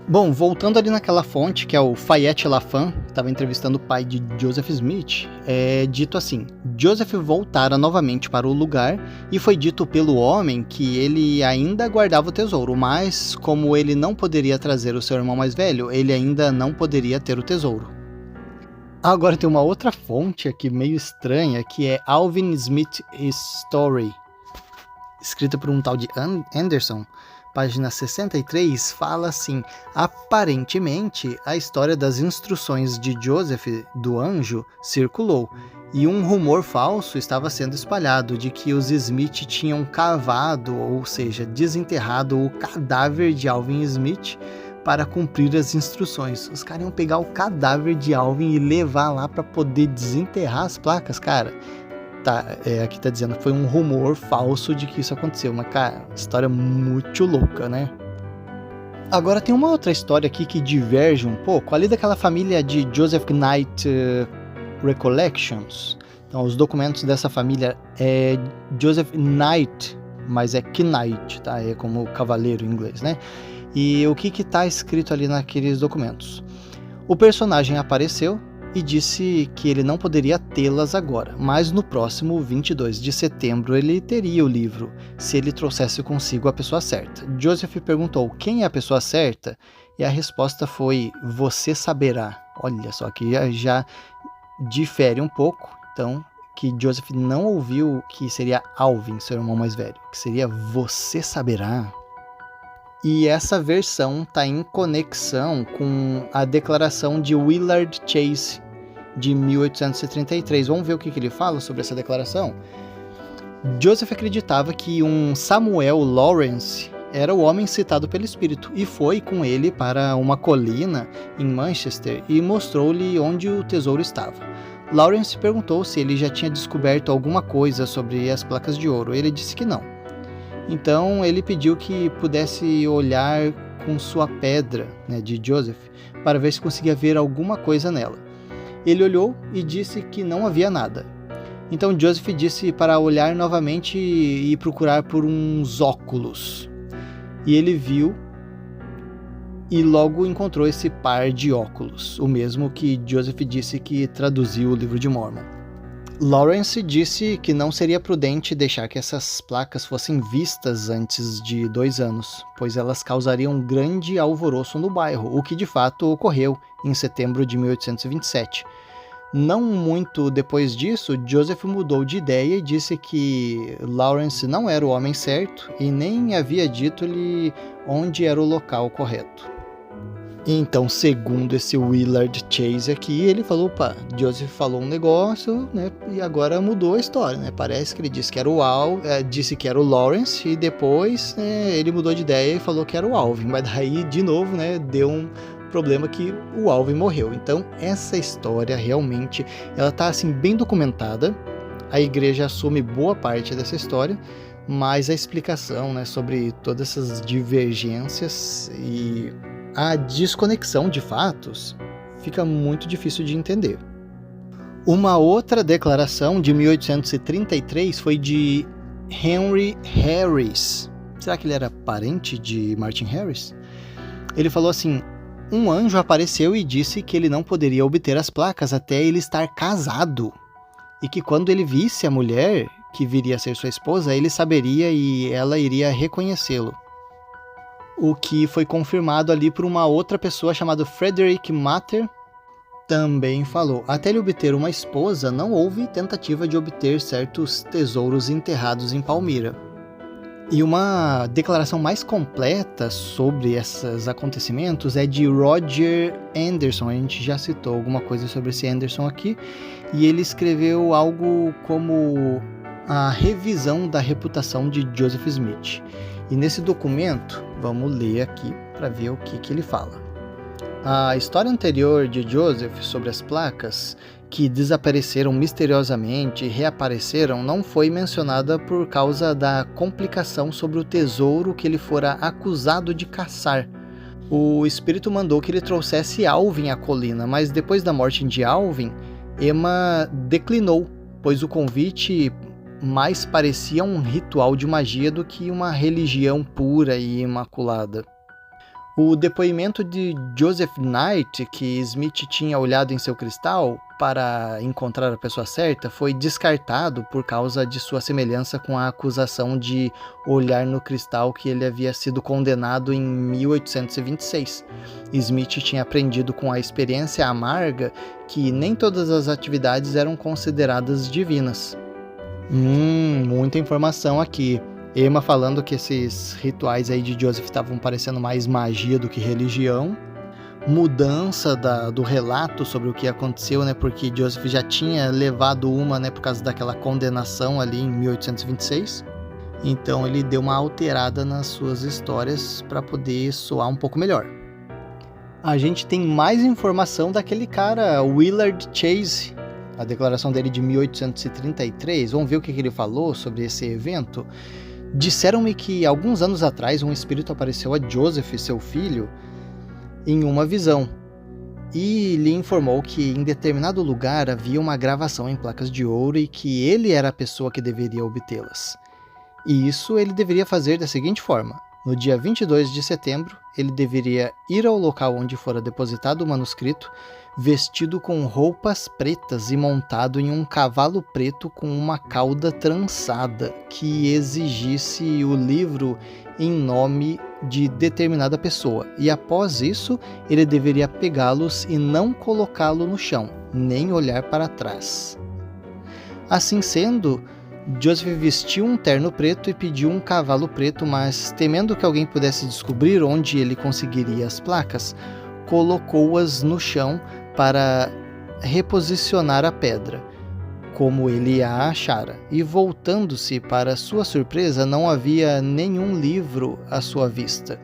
Bom, voltando ali naquela fonte, que é o Fayette Lafan, que estava entrevistando o pai de Joseph Smith, é dito assim: Joseph voltara novamente para o lugar e foi dito pelo homem que ele ainda guardava o tesouro, mas como ele não poderia trazer o seu irmão mais velho, ele ainda não poderia ter o tesouro. Agora tem uma outra fonte aqui meio estranha, que é Alvin Smith Story, escrita por um tal de Anderson. Página 63 fala assim: aparentemente a história das instruções de Joseph do anjo circulou e um rumor falso estava sendo espalhado de que os Smith tinham cavado, ou seja, desenterrado o cadáver de Alvin Smith para cumprir as instruções. Os caras iam pegar o cadáver de Alvin e levar lá para poder desenterrar as placas, cara. Aqui tá dizendo que foi um rumor falso de que isso aconteceu, mas cara, história muito louca, né? Agora tem uma outra história aqui que diverge um pouco, ali daquela família de Joseph Knight Recollections. Então os documentos dessa família é Joseph Knight, mas é Knight, tá? É como cavaleiro em inglês, né? E o que tá escrito ali naqueles documentos? O personagem apareceu e disse que ele não poderia tê-las agora, mas no próximo 22 de setembro ele teria o livro, se ele trouxesse consigo a pessoa certa. Joseph perguntou quem é a pessoa certa, e a resposta foi: você saberá. Olha só, que já difere um pouco, então, que Joseph não ouviu que seria Alvin, seu irmão mais velho, que seria você saberá. E essa versão está em conexão com a declaração de Willard Chase, de 1833. Vamos ver o que ele fala sobre essa declaração? Joseph acreditava que um Samuel Lawrence era o homem citado pelo Espírito e foi com ele para uma colina em Manchester e mostrou-lhe onde o tesouro estava. Lawrence perguntou se ele já tinha descoberto alguma coisa sobre as placas de ouro. Ele disse que não. Então ele pediu que pudesse olhar com sua pedra, né, de Joseph, para ver se conseguia ver alguma coisa nela. Ele olhou e disse que não havia nada. Então Joseph disse para olhar novamente e procurar por uns óculos. E ele viu e logo encontrou esse par de óculos, o mesmo que Joseph disse que traduziu o livro de Mormon. Lawrence disse que não seria prudente deixar que essas placas fossem vistas antes de 2 anos, pois elas causariam um grande alvoroço no bairro, o que de fato ocorreu em setembro de 1827. Não muito depois disso, Joseph mudou de ideia e disse que Lawrence não era o homem certo e nem havia dito-lhe onde era o local correto. Então, segundo esse Willard Chase aqui, ele falou, opa, Joseph falou um negócio, né, e agora mudou a história, né? Parece que ele disse que era disse que era o Lawrence e depois, né, ele mudou de ideia e falou que era o Alvin, mas daí, de novo, né, deu um problema que o Alvin morreu. Então, essa história realmente, ela tá assim bem documentada. A igreja assume boa parte dessa história, mas a explicação, né, sobre todas essas divergências e a desconexão de fatos fica muito difícil de entender. Uma outra declaração de 1833 foi de Henry Harris. Será que ele era parente de Martin Harris? Ele falou assim: um anjo apareceu e disse que ele não poderia obter as placas até ele estar casado, e que quando ele visse a mulher, que viria a ser sua esposa, ele saberia e ela iria reconhecê-lo. O que foi confirmado ali por uma outra pessoa chamada Frederick Matter, também falou. Até ele obter uma esposa, não houve tentativa de obter certos tesouros enterrados em Palmyra. E uma declaração mais completa sobre esses acontecimentos é de Roger Anderson. A gente já citou alguma coisa sobre esse Anderson aqui, e ele escreveu algo como a revisão da reputação de Joseph Smith. E nesse documento, vamos ler aqui para ver o que ele fala. A história anterior de Joseph sobre as placas, que desapareceram misteriosamente e reapareceram, não foi mencionada por causa da complicação sobre o tesouro que ele fora acusado de caçar. O espírito mandou que ele trouxesse Alvin à colina, mas depois da morte de Alvin, Emma declinou, pois o convite mais parecia um ritual de magia do que uma religião pura e imaculada. O depoimento de Joseph Knight, que Smith tinha olhado em seu cristal para encontrar a pessoa certa, foi descartado por causa de sua semelhança com a acusação de olhar no cristal que ele havia sido condenado em 1826. Smith tinha aprendido com a experiência amarga que nem todas as atividades eram consideradas divinas. Muita informação aqui. Emma falando que esses rituais aí de Joseph estavam parecendo mais magia do que religião. Mudança do relato sobre o que aconteceu, né? Porque Joseph já tinha levado uma, né? Por causa daquela condenação ali em 1826. Então ele deu uma alterada nas suas histórias para poder soar um pouco melhor. A gente tem mais informação daquele cara, Willard Chase. A declaração dele de 1833. Vamos ver o que ele falou sobre esse evento. Disseram-me que alguns anos atrás um espírito apareceu a Joseph, seu filho, em uma visão, e lhe informou que em determinado lugar havia uma gravação em placas de ouro e que ele era a pessoa que deveria obtê-las. E isso ele deveria fazer da seguinte forma: no dia 22 de setembro, ele deveria ir ao local onde fora depositado o manuscrito, vestido com roupas pretas e montado em um cavalo preto com uma cauda trançada, que exigisse o livro em nome de determinada pessoa. E após isso, ele deveria pegá-los e não colocá-lo no chão, nem olhar para trás. Assim sendo, Joseph vestiu um terno preto e pediu um cavalo preto, mas temendo que alguém pudesse descobrir onde ele conseguiria as placas, colocou-as no chão para reposicionar a pedra, como ele a achara, e voltando-se para sua surpresa, não havia nenhum livro à sua vista.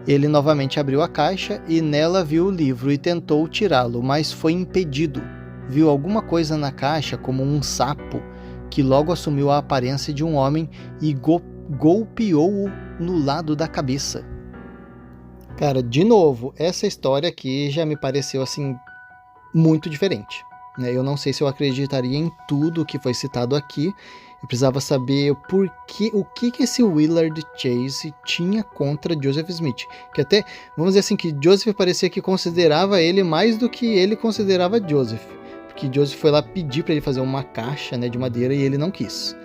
Ele novamente abriu a caixa e nela viu o livro e tentou tirá-lo, mas foi impedido. Viu alguma coisa na caixa como um sapo, que logo assumiu a aparência de um homem e golpeou-o no lado da cabeça. Cara, de novo, essa história aqui já me pareceu assim muito diferente, né? Eu não sei se eu acreditaria em tudo que foi citado aqui. Eu precisava saber o que esse Willard Chase tinha contra Joseph Smith. Que até, vamos dizer assim, que Joseph parecia que considerava ele mais do que ele considerava Joseph. que Joseph foi lá pedir para ele fazer uma caixa, né, de madeira e ele não quis.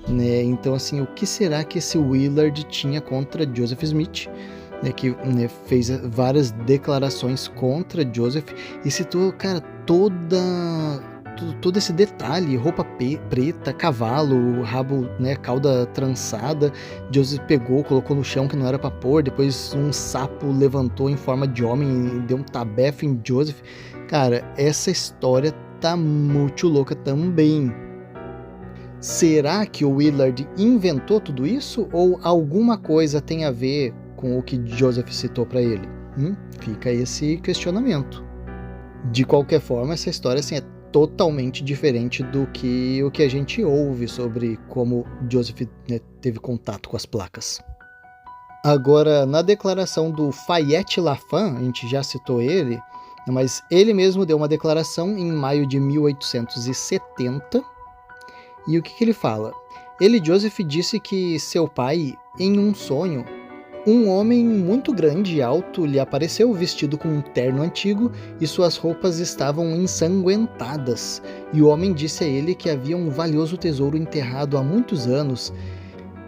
Né? Então, assim, o que será que esse Willard tinha contra Joseph Smith? Né, que, né, fez várias declarações contra Joseph e citou, cara, todo esse detalhe, roupa preta, cavalo, rabo, né, cauda trançada. Joseph pegou, colocou no chão que não era pra pôr, depois um sapo levantou em forma de homem e deu um tabefe em Joseph. Cara, essa história tá muito louca também. Será que o Willard inventou tudo isso ou alguma coisa tem a ver com o que Joseph citou para ele? Fica esse questionamento. De qualquer forma, essa história assim, é totalmente diferente do que o que a gente ouve sobre como Joseph, né, teve contato com as placas. Agora, na declaração do Fayette Lafan, a gente já citou ele, mas ele mesmo deu uma declaração em maio de 1870. E o que ele fala? Ele, Joseph, disse que seu pai, em um sonho, um homem muito grande e alto lhe apareceu vestido com um terno antigo e suas roupas estavam ensanguentadas. E o homem disse a ele que havia um valioso tesouro enterrado há muitos anos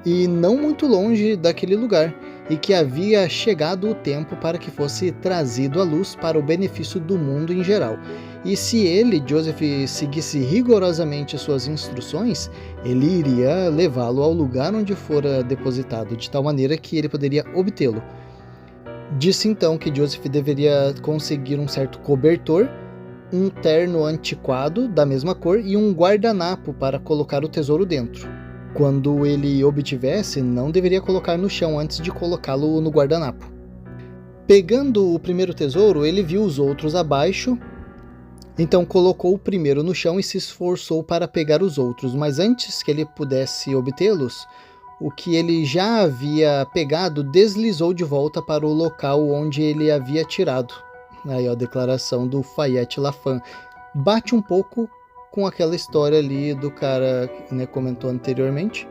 e não muito longe daquele lugar, e que havia chegado o tempo para que fosse trazido à luz para o benefício do mundo em geral. E se ele, Joseph, seguisse rigorosamente suas instruções, ele iria levá-lo ao lugar onde fora depositado, de tal maneira que ele poderia obtê-lo. Disse então que Joseph deveria conseguir um certo cobertor, um terno antiquado da mesma cor e um guardanapo para colocar o tesouro dentro. Quando ele obtivesse, não deveria colocar no chão antes de colocá-lo no guardanapo. Pegando o primeiro tesouro, ele viu os outros abaixo, então colocou o primeiro no chão e se esforçou para pegar os outros, mas antes que ele pudesse obtê-los, o que ele já havia pegado deslizou de volta para o local onde ele havia tirado. Aí a declaração do Fayette Lafan bate um pouco com aquela história ali do cara que, né, comentou anteriormente,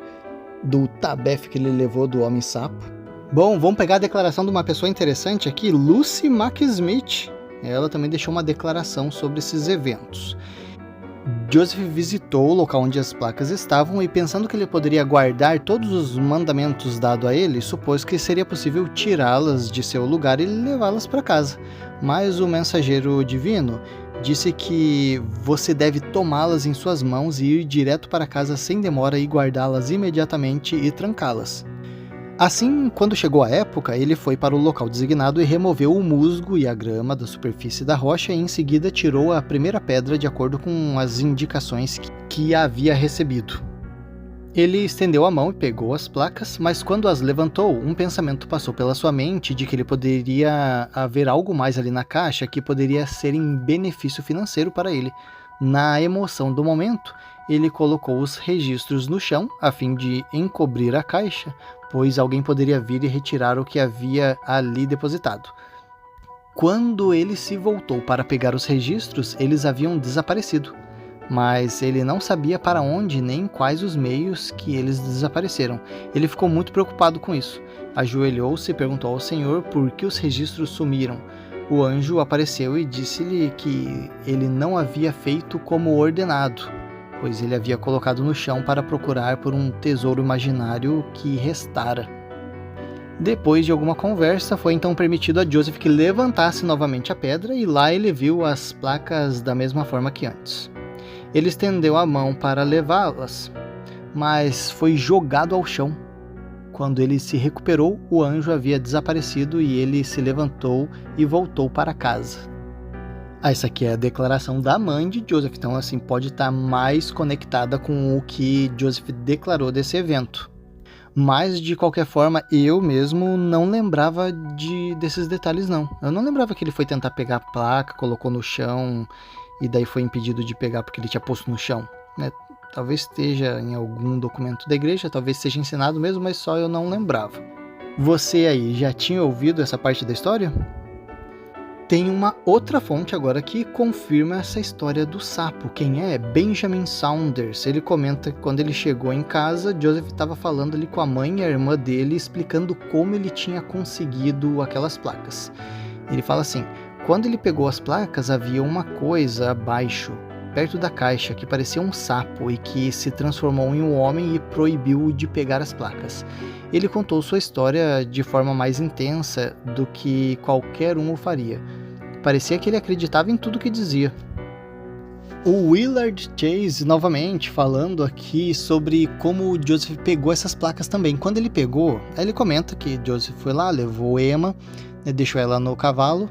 do tabefe que ele levou do Homem-Sapo. Bom, vamos pegar a declaração de uma pessoa interessante aqui, Lucy McSmith. Ela também deixou uma declaração sobre esses eventos. Joseph visitou o local onde as placas estavam e, pensando que ele poderia guardar todos os mandamentos dados a ele, supôs que seria possível tirá-las de seu lugar e levá-las para casa. Mas o mensageiro divino disse que você deve tomá-las em suas mãos e ir direto para casa sem demora e guardá-las imediatamente e trancá-las. Assim, quando chegou a época, ele foi para o local designado e removeu o musgo e a grama da superfície da rocha e em seguida tirou a primeira pedra de acordo com as indicações que havia recebido. Ele estendeu a mão e pegou as placas, mas quando as levantou, um pensamento passou pela sua mente de que ele poderia haver algo mais ali na caixa que poderia ser em benefício financeiro para ele. Na emoção do momento, ele colocou os registros no chão a fim de encobrir a caixa, pois alguém poderia vir e retirar o que havia ali depositado. Quando ele se voltou para pegar os registros, eles haviam desaparecido, mas ele não sabia para onde nem quais os meios que eles desapareceram. Ele ficou muito preocupado com isso. Ajoelhou-se e perguntou ao Senhor por que os registros sumiram. O anjo apareceu e disse-lhe que ele não havia feito como ordenado, pois ele havia colocado no chão para procurar por um tesouro imaginário que restara. Depois de alguma conversa, foi então permitido a Joseph que levantasse novamente a pedra e lá ele viu as placas da mesma forma que antes. Ele estendeu a mão para levá-las, mas foi jogado ao chão. Quando ele se recuperou, o anjo havia desaparecido e ele se levantou e voltou para casa. Essa aqui é a declaração da mãe de Joseph, então assim pode estar mais conectada com o que Joseph declarou desse evento. Mas de qualquer forma, eu mesmo não lembrava desses detalhes não. Eu não lembrava que ele foi tentar pegar a placa, colocou no chão e daí foi impedido de pegar porque ele tinha posto no chão, né? Talvez esteja em algum documento da igreja, talvez seja ensinado mesmo, mas só eu não lembrava. Você aí já tinha ouvido essa parte da história? Tem uma outra fonte agora que confirma essa história do sapo. Quem é? Benjamin Saunders. Ele comenta que quando ele chegou em casa, Joseph estava falando ali com a mãe e a irmã dele, explicando como ele tinha conseguido aquelas placas. Ele fala assim: quando ele pegou as placas, havia uma coisa abaixo, perto da caixa, que parecia um sapo e que se transformou em um homem e proibiu de pegar as placas. Ele contou sua história de forma mais intensa do que qualquer um o faria. Parecia que ele acreditava em tudo que dizia. O Willard Chase, novamente, falando aqui sobre como o Joseph pegou essas placas também. Quando ele pegou, ele comenta que Joseph foi lá, levou Emma, deixou ela no cavalo,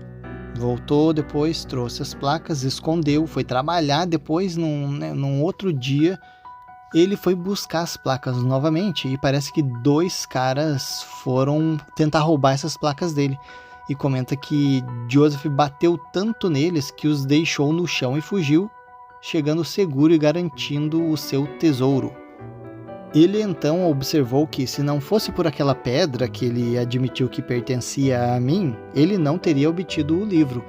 voltou depois, trouxe as placas, escondeu, foi trabalhar depois, num outro dia, ele foi buscar as placas novamente e parece que 2 caras foram tentar roubar essas placas dele. E comenta que Joseph bateu tanto neles que os deixou no chão e fugiu, chegando seguro e garantindo o seu tesouro. Ele então observou que se não fosse por aquela pedra que ele admitiu que pertencia a mim, ele não teria obtido o livro.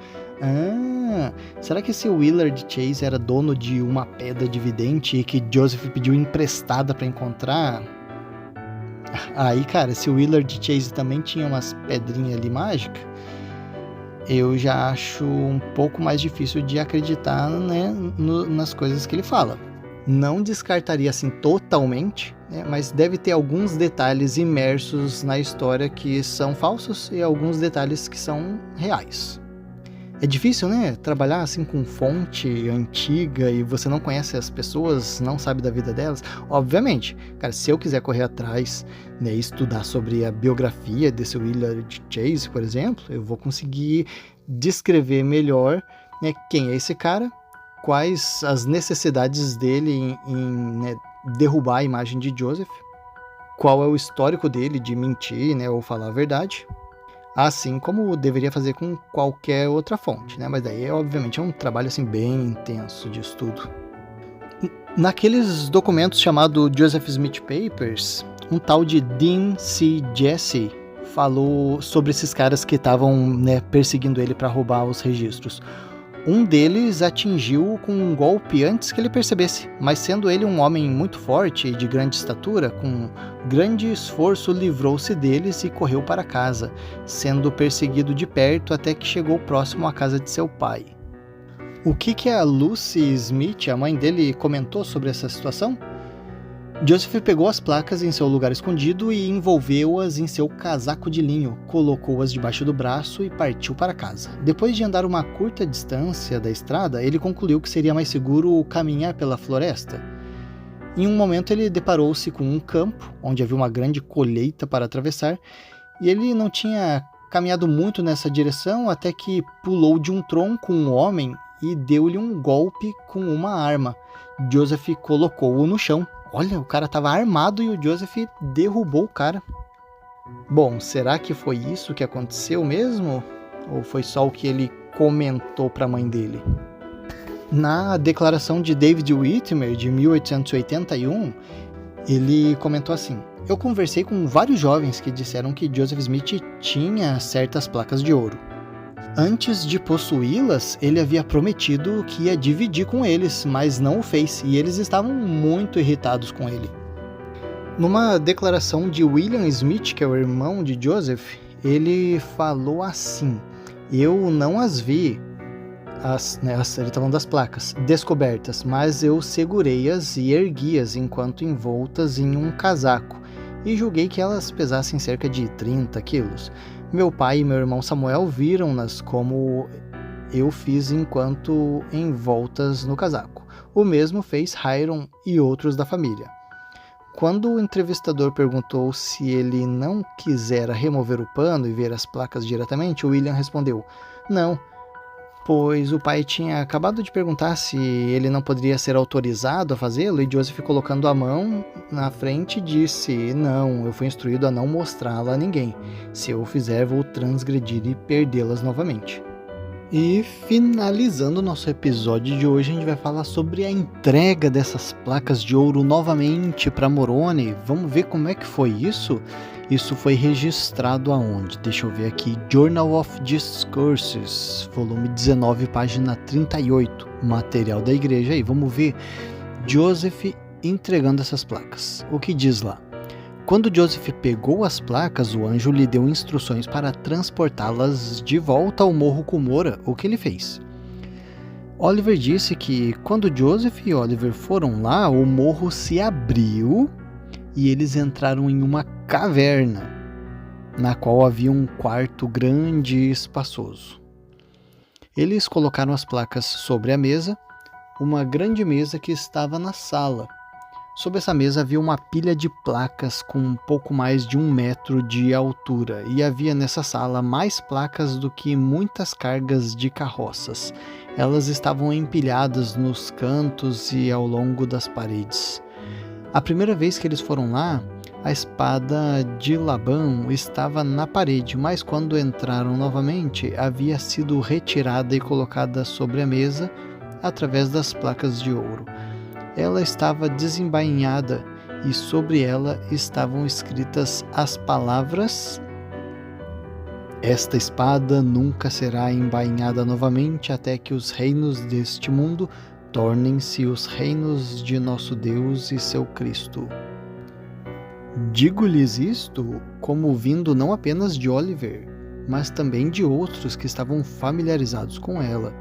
Será que esse Willard Chase era dono de uma pedra de vidente e que Joseph pediu emprestada para encontrar? Aí, cara, se o Willard Chase também tinha umas pedrinhas ali mágicas, eu já acho um pouco mais difícil de acreditar, né, nas coisas que ele fala. Não descartaria assim totalmente, né, mas deve ter alguns detalhes imersos na história que são falsos e alguns detalhes que são reais. É difícil, né, trabalhar assim com fonte antiga e você não conhece as pessoas, não sabe da vida delas. Obviamente, cara, se eu quiser correr atrás, né, estudar sobre a biografia desse Willard Chase, por exemplo, eu vou conseguir descrever melhor, né, quem é esse cara, quais as necessidades dele em né, derrubar a imagem de Joseph, qual é o histórico dele de mentir, né, ou falar a verdade. Assim como deveria fazer com qualquer outra fonte, né? Mas daí, obviamente, é um trabalho assim, bem intenso de estudo. Naqueles documentos chamados Joseph Smith Papers, um tal de Dean C. Jesse falou sobre esses caras que estavam, né, perseguindo ele para roubar os registros. Um deles atingiu com um golpe antes que ele percebesse, mas sendo ele um homem muito forte e de grande estatura, com grande esforço livrou-se deles e correu para casa, sendo perseguido de perto até que chegou próximo à casa de seu pai. O que a Lucy Smith, a mãe dele, comentou sobre essa situação? Joseph pegou as placas em seu lugar escondido e envolveu-as em seu casaco de linho, colocou-as debaixo do braço e partiu para casa. Depois de andar uma curta distância da estrada, ele concluiu que seria mais seguro caminhar pela floresta. Em um momento ele deparou-se com um campo, onde havia uma grande colheita para atravessar, e ele não tinha caminhado muito nessa direção até que pulou de um tronco um homem e deu-lhe um golpe com uma arma. Joseph colocou-o no chão. Olha, o cara estava armado e o Joseph derrubou o cara. Bom, será que foi isso que aconteceu mesmo? Ou foi só o que ele comentou para a mãe dele? Na declaração de David Whitmer, de 1881, ele comentou assim: eu conversei com vários jovens que disseram que Joseph Smith tinha certas placas de ouro. Antes de possuí-las, ele havia prometido que ia dividir com eles, mas não o fez, e eles estavam muito irritados com ele. Numa declaração de William Smith, que é o irmão de Joseph, ele falou assim: eu não as vi, ele está falando das placas, descobertas, mas eu segurei-as e ergui-as enquanto envoltas em um casaco, e julguei que elas pesassem cerca de 30 quilos. Meu pai e meu irmão Samuel viram-nas como eu fiz enquanto envoltas no casaco. O mesmo fez Hiram e outros da família. Quando o entrevistador perguntou se ele não quisera remover o pano e ver as placas diretamente, William respondeu: não, pois o pai tinha acabado de perguntar se ele não poderia ser autorizado a fazê-lo, e Joseph, colocando a mão na frente, disse: não, eu fui instruído a não mostrá-la a ninguém. Se eu o fizer, vou transgredir e perdê-las novamente. E finalizando o nosso episódio de hoje, a gente vai falar sobre a entrega dessas placas de ouro novamente para Moroni. Vamos ver como é que foi isso? Isso foi registrado aonde? Deixa eu ver aqui. Journal of Discourses, volume 19, página 38. Material da igreja. Aí, vamos ver Joseph entregando essas placas. O que diz lá? Quando Joseph pegou as placas, o anjo lhe deu instruções para transportá-las de volta ao Morro Cumorah. O que ele fez? Oliver disse que quando Joseph e Oliver foram lá, o morro se abriu e eles entraram em uma caverna, na qual havia um quarto grande e espaçoso. Eles colocaram as placas sobre a mesa, uma grande mesa que estava na sala. Sob essa mesa havia uma pilha de placas com um pouco mais de 1 metro de altura, e havia nessa sala mais placas do que muitas cargas de carroças. Elas estavam empilhadas nos cantos e ao longo das paredes. A primeira vez que eles foram lá, a espada de Labão estava na parede, mas quando entraram novamente, havia sido retirada e colocada sobre a mesa através das placas de ouro. Ela estava desembainhada e sobre ela estavam escritas as palavras: "Esta espada nunca será embainhada novamente até que os reinos deste mundo tornem-se os reinos de nosso Deus e seu Cristo." Digo-lhes isto como vindo não apenas de Oliver, mas também de outros que estavam familiarizados com ela.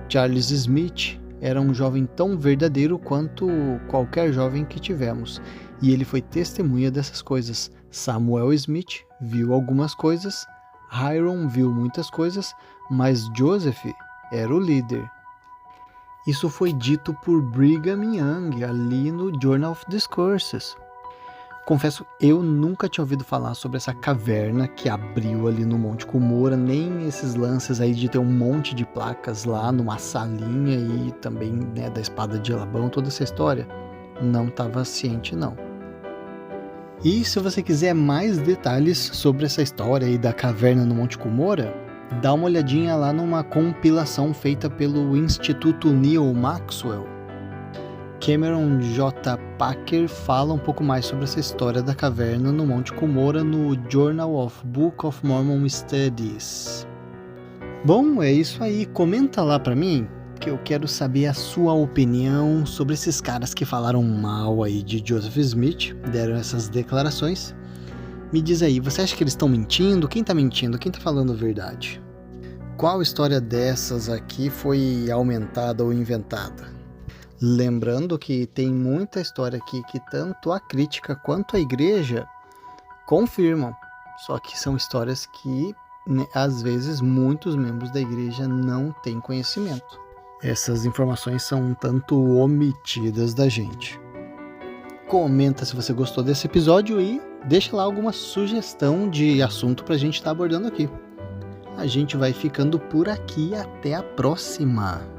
Charles Smith era um jovem tão verdadeiro quanto qualquer jovem que tivemos, e ele foi testemunha dessas coisas. Samuel Smith viu algumas coisas, Hiram viu muitas coisas, mas Joseph era o líder. Isso foi dito por Brigham Young ali no Journal of Discourses. Confesso, eu nunca tinha ouvido falar sobre essa caverna que abriu ali no Monte Cumorah, nem esses lances aí de ter um monte de placas lá numa salinha e também, né, da espada de Labão, toda essa história. Não estava ciente, não. E se você quiser mais detalhes sobre essa história aí da caverna no Monte Cumorah, dá uma olhadinha lá numa compilação feita pelo Instituto Neil Maxwell. Cameron J. Packer fala um pouco mais sobre essa história da caverna no Monte Cumorah no Journal of Book of Mormon Studies. Bom, é isso aí. Comenta lá pra mim, que eu quero saber a sua opinião sobre esses caras que falaram mal aí de Joseph Smith, deram essas declarações. Me diz aí, você acha que eles estão mentindo? Quem tá mentindo? Quem tá falando a verdade? Qual história dessas aqui foi aumentada ou inventada? Lembrando que tem muita história aqui que tanto a crítica quanto a igreja confirmam, só que são histórias que, às vezes, muitos membros da igreja não têm conhecimento. Essas informações são um tanto omitidas da gente. Comenta se você gostou desse episódio e deixa lá alguma sugestão de assunto pra gente estar abordando aqui. A gente vai ficando por aqui, até a próxima!